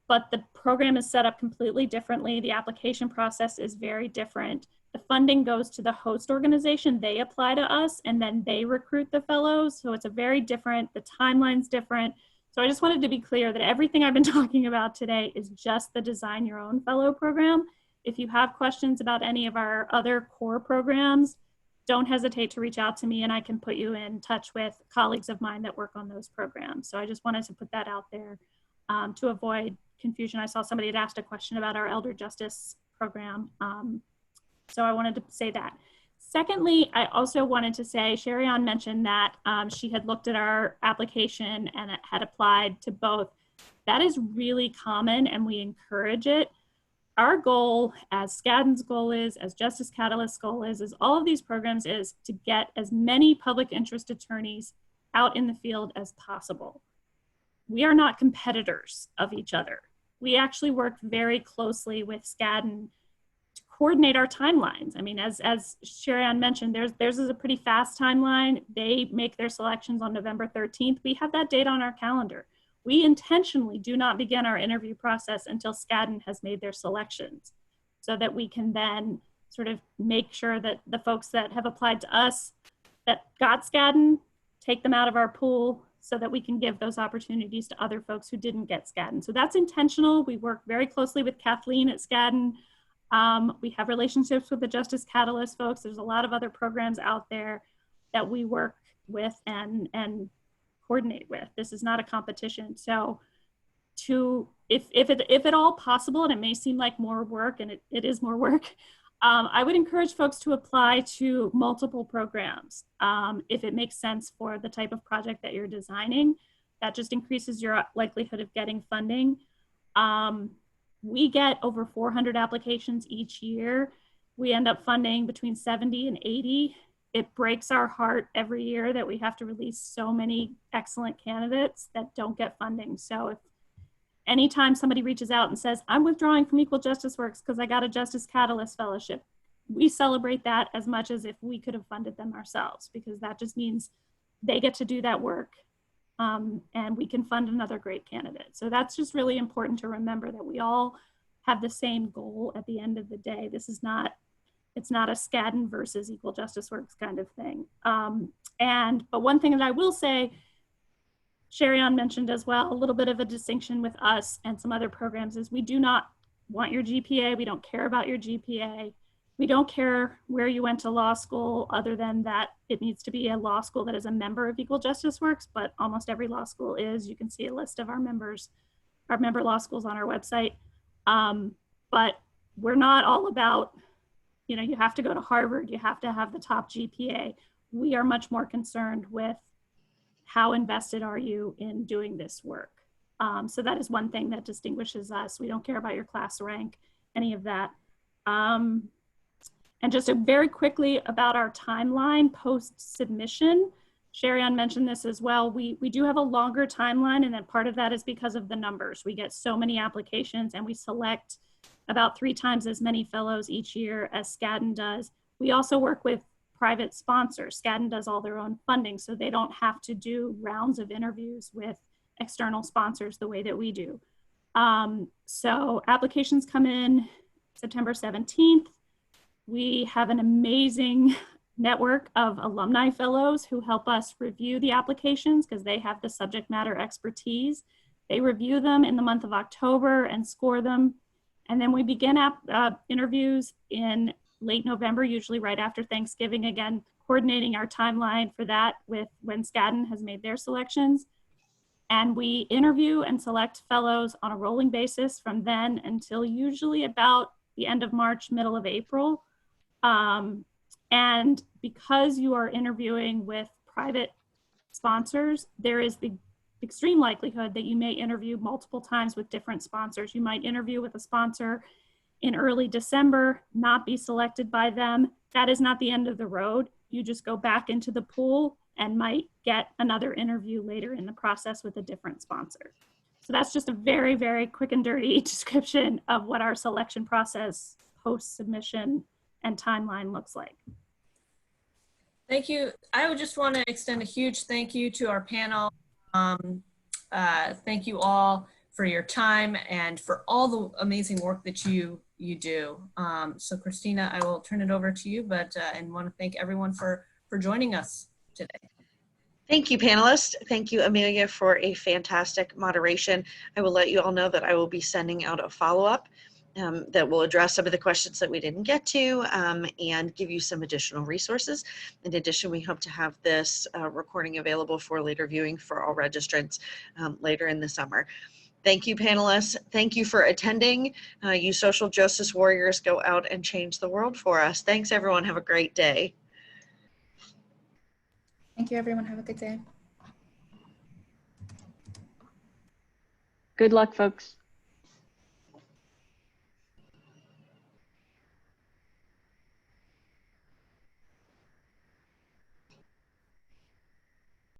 E: but the program is set up completely differently. The application process is very different. The funding goes to the host organization. They apply to us, and then they recruit the fellows. So it's a very different, the timeline's different. So I just wanted to be clear that everything I've been talking about today is just the Design Your Own Fellow program. If you have questions about any of our other core programs, don't hesitate to reach out to me, and I can put you in touch with colleagues of mine that work on those programs. So I just wanted to put that out there to avoid confusion. I saw somebody had asked a question about our elder justice program. So I wanted to say that. Secondly, I also wanted to say, Sharian mentioned that she had looked at our application and it had applied to both. That is really common, and we encourage it. Our goal, as Skadden's goal is, as Justice Catalyst's goal is all of these programs is to get as many public interest attorneys out in the field as possible. We are not competitors of each other. We actually work very closely with Skadden to coordinate our timelines. I mean, as Sharian mentioned, theirs is a pretty fast timeline. They make their selections on November 13th. We have that date on our calendar. We intentionally do not begin our interview process until Skadden has made their selections, so that we can then sort of make sure that the folks that have applied to us that got Skadden, take them out of our pool so that we can give those opportunities to other folks who didn't get Skadden. So that's intentional. We work very closely with Kathleen at Skadden. We have relationships with the Justice Catalyst folks. There's a lot of other programs out there that we work with and coordinate with. This is not a competition. So if at all possible, and it may seem like more work, and it is more work, I would encourage folks to apply to multiple programs if it makes sense for the type of project that you're designing. That just increases your likelihood of getting funding. We get over 400 applications each year. We end up funding between 70 and 80. It breaks our heart every year that we have to release so many excellent candidates that don't get funding. So if anytime somebody reaches out and says, I'm withdrawing from Equal Justice Works because I got a Justice Catalyst fellowship, we celebrate that as much as if we could have funded them ourselves, because that just means they get to do that work and we can fund another great candidate. So that's just really important to remember, that we all have the same goal at the end of the day. This is not, it's not a Skadden versus Equal Justice Works kind of thing. But one thing that I will say, Sharian mentioned as well, a little bit of a distinction with us and some other programs is we do not want your GPA. We don't care about your GPA. We don't care where you went to law school, other than that it needs to be a law school that is a member of Equal Justice Works, but almost every law school is. You can see a list of our members, our member law schools on our website. But we're not all about, you know, you have to go to Harvard, you have to have the top GPA. We are much more concerned with how invested are you in doing this work. So that is one thing that distinguishes us. We don't care about your class rank, any of that. And just very quickly about our timeline post-submission, Sherian mentioned this as well. We do have a longer timeline, and then part of that is because of the numbers. We get so many applications, and we select about 3 times as many fellows each year as Skadden does. We also work with private sponsors. Skadden does all their own funding, so they don't have to do rounds of interviews with external sponsors the way that we do. So applications come in September 17th. We have an amazing network of alumni fellows who help us review the applications because they have the subject matter expertise. They review them in the month of October and score them. And then we begin interviews in late November, usually right after Thanksgiving, again, coordinating our timeline for that with when Skadden has made their selections. And we interview and select fellows on a rolling basis from then until usually about the end of March, middle of April. And because you are interviewing with private sponsors, there is the extreme likelihood that you may interview multiple times with different sponsors. You might interview with a sponsor in early December, not be selected by them. That is not the end of the road. You just go back into the pool and might get another interview later in the process with a different sponsor. So that's just a very, very quick and dirty description of what our selection process post-submission and timeline looks like.
B: Thank you. I would just want to extend a huge thank you to our panel. Thank you all for your time and for all the amazing work that you do. So Christina, I will turn it over to you, but and want to thank everyone for joining us today.
A: Thank you, panelists. Thank you, Amelia, for a fantastic moderation. I will let you all know that I will be sending out a follow-up that will address some of the questions that we didn't get to and give you some additional resources. In addition, we hope to have this recording available for later viewing for all registrants later in the summer. Thank you, panelists. Thank you for attending. You social justice warriors, go out and change the world for us. Thanks, everyone. Have a great day.
C: Thank you, everyone. Have a good day.
F: Good luck, folks.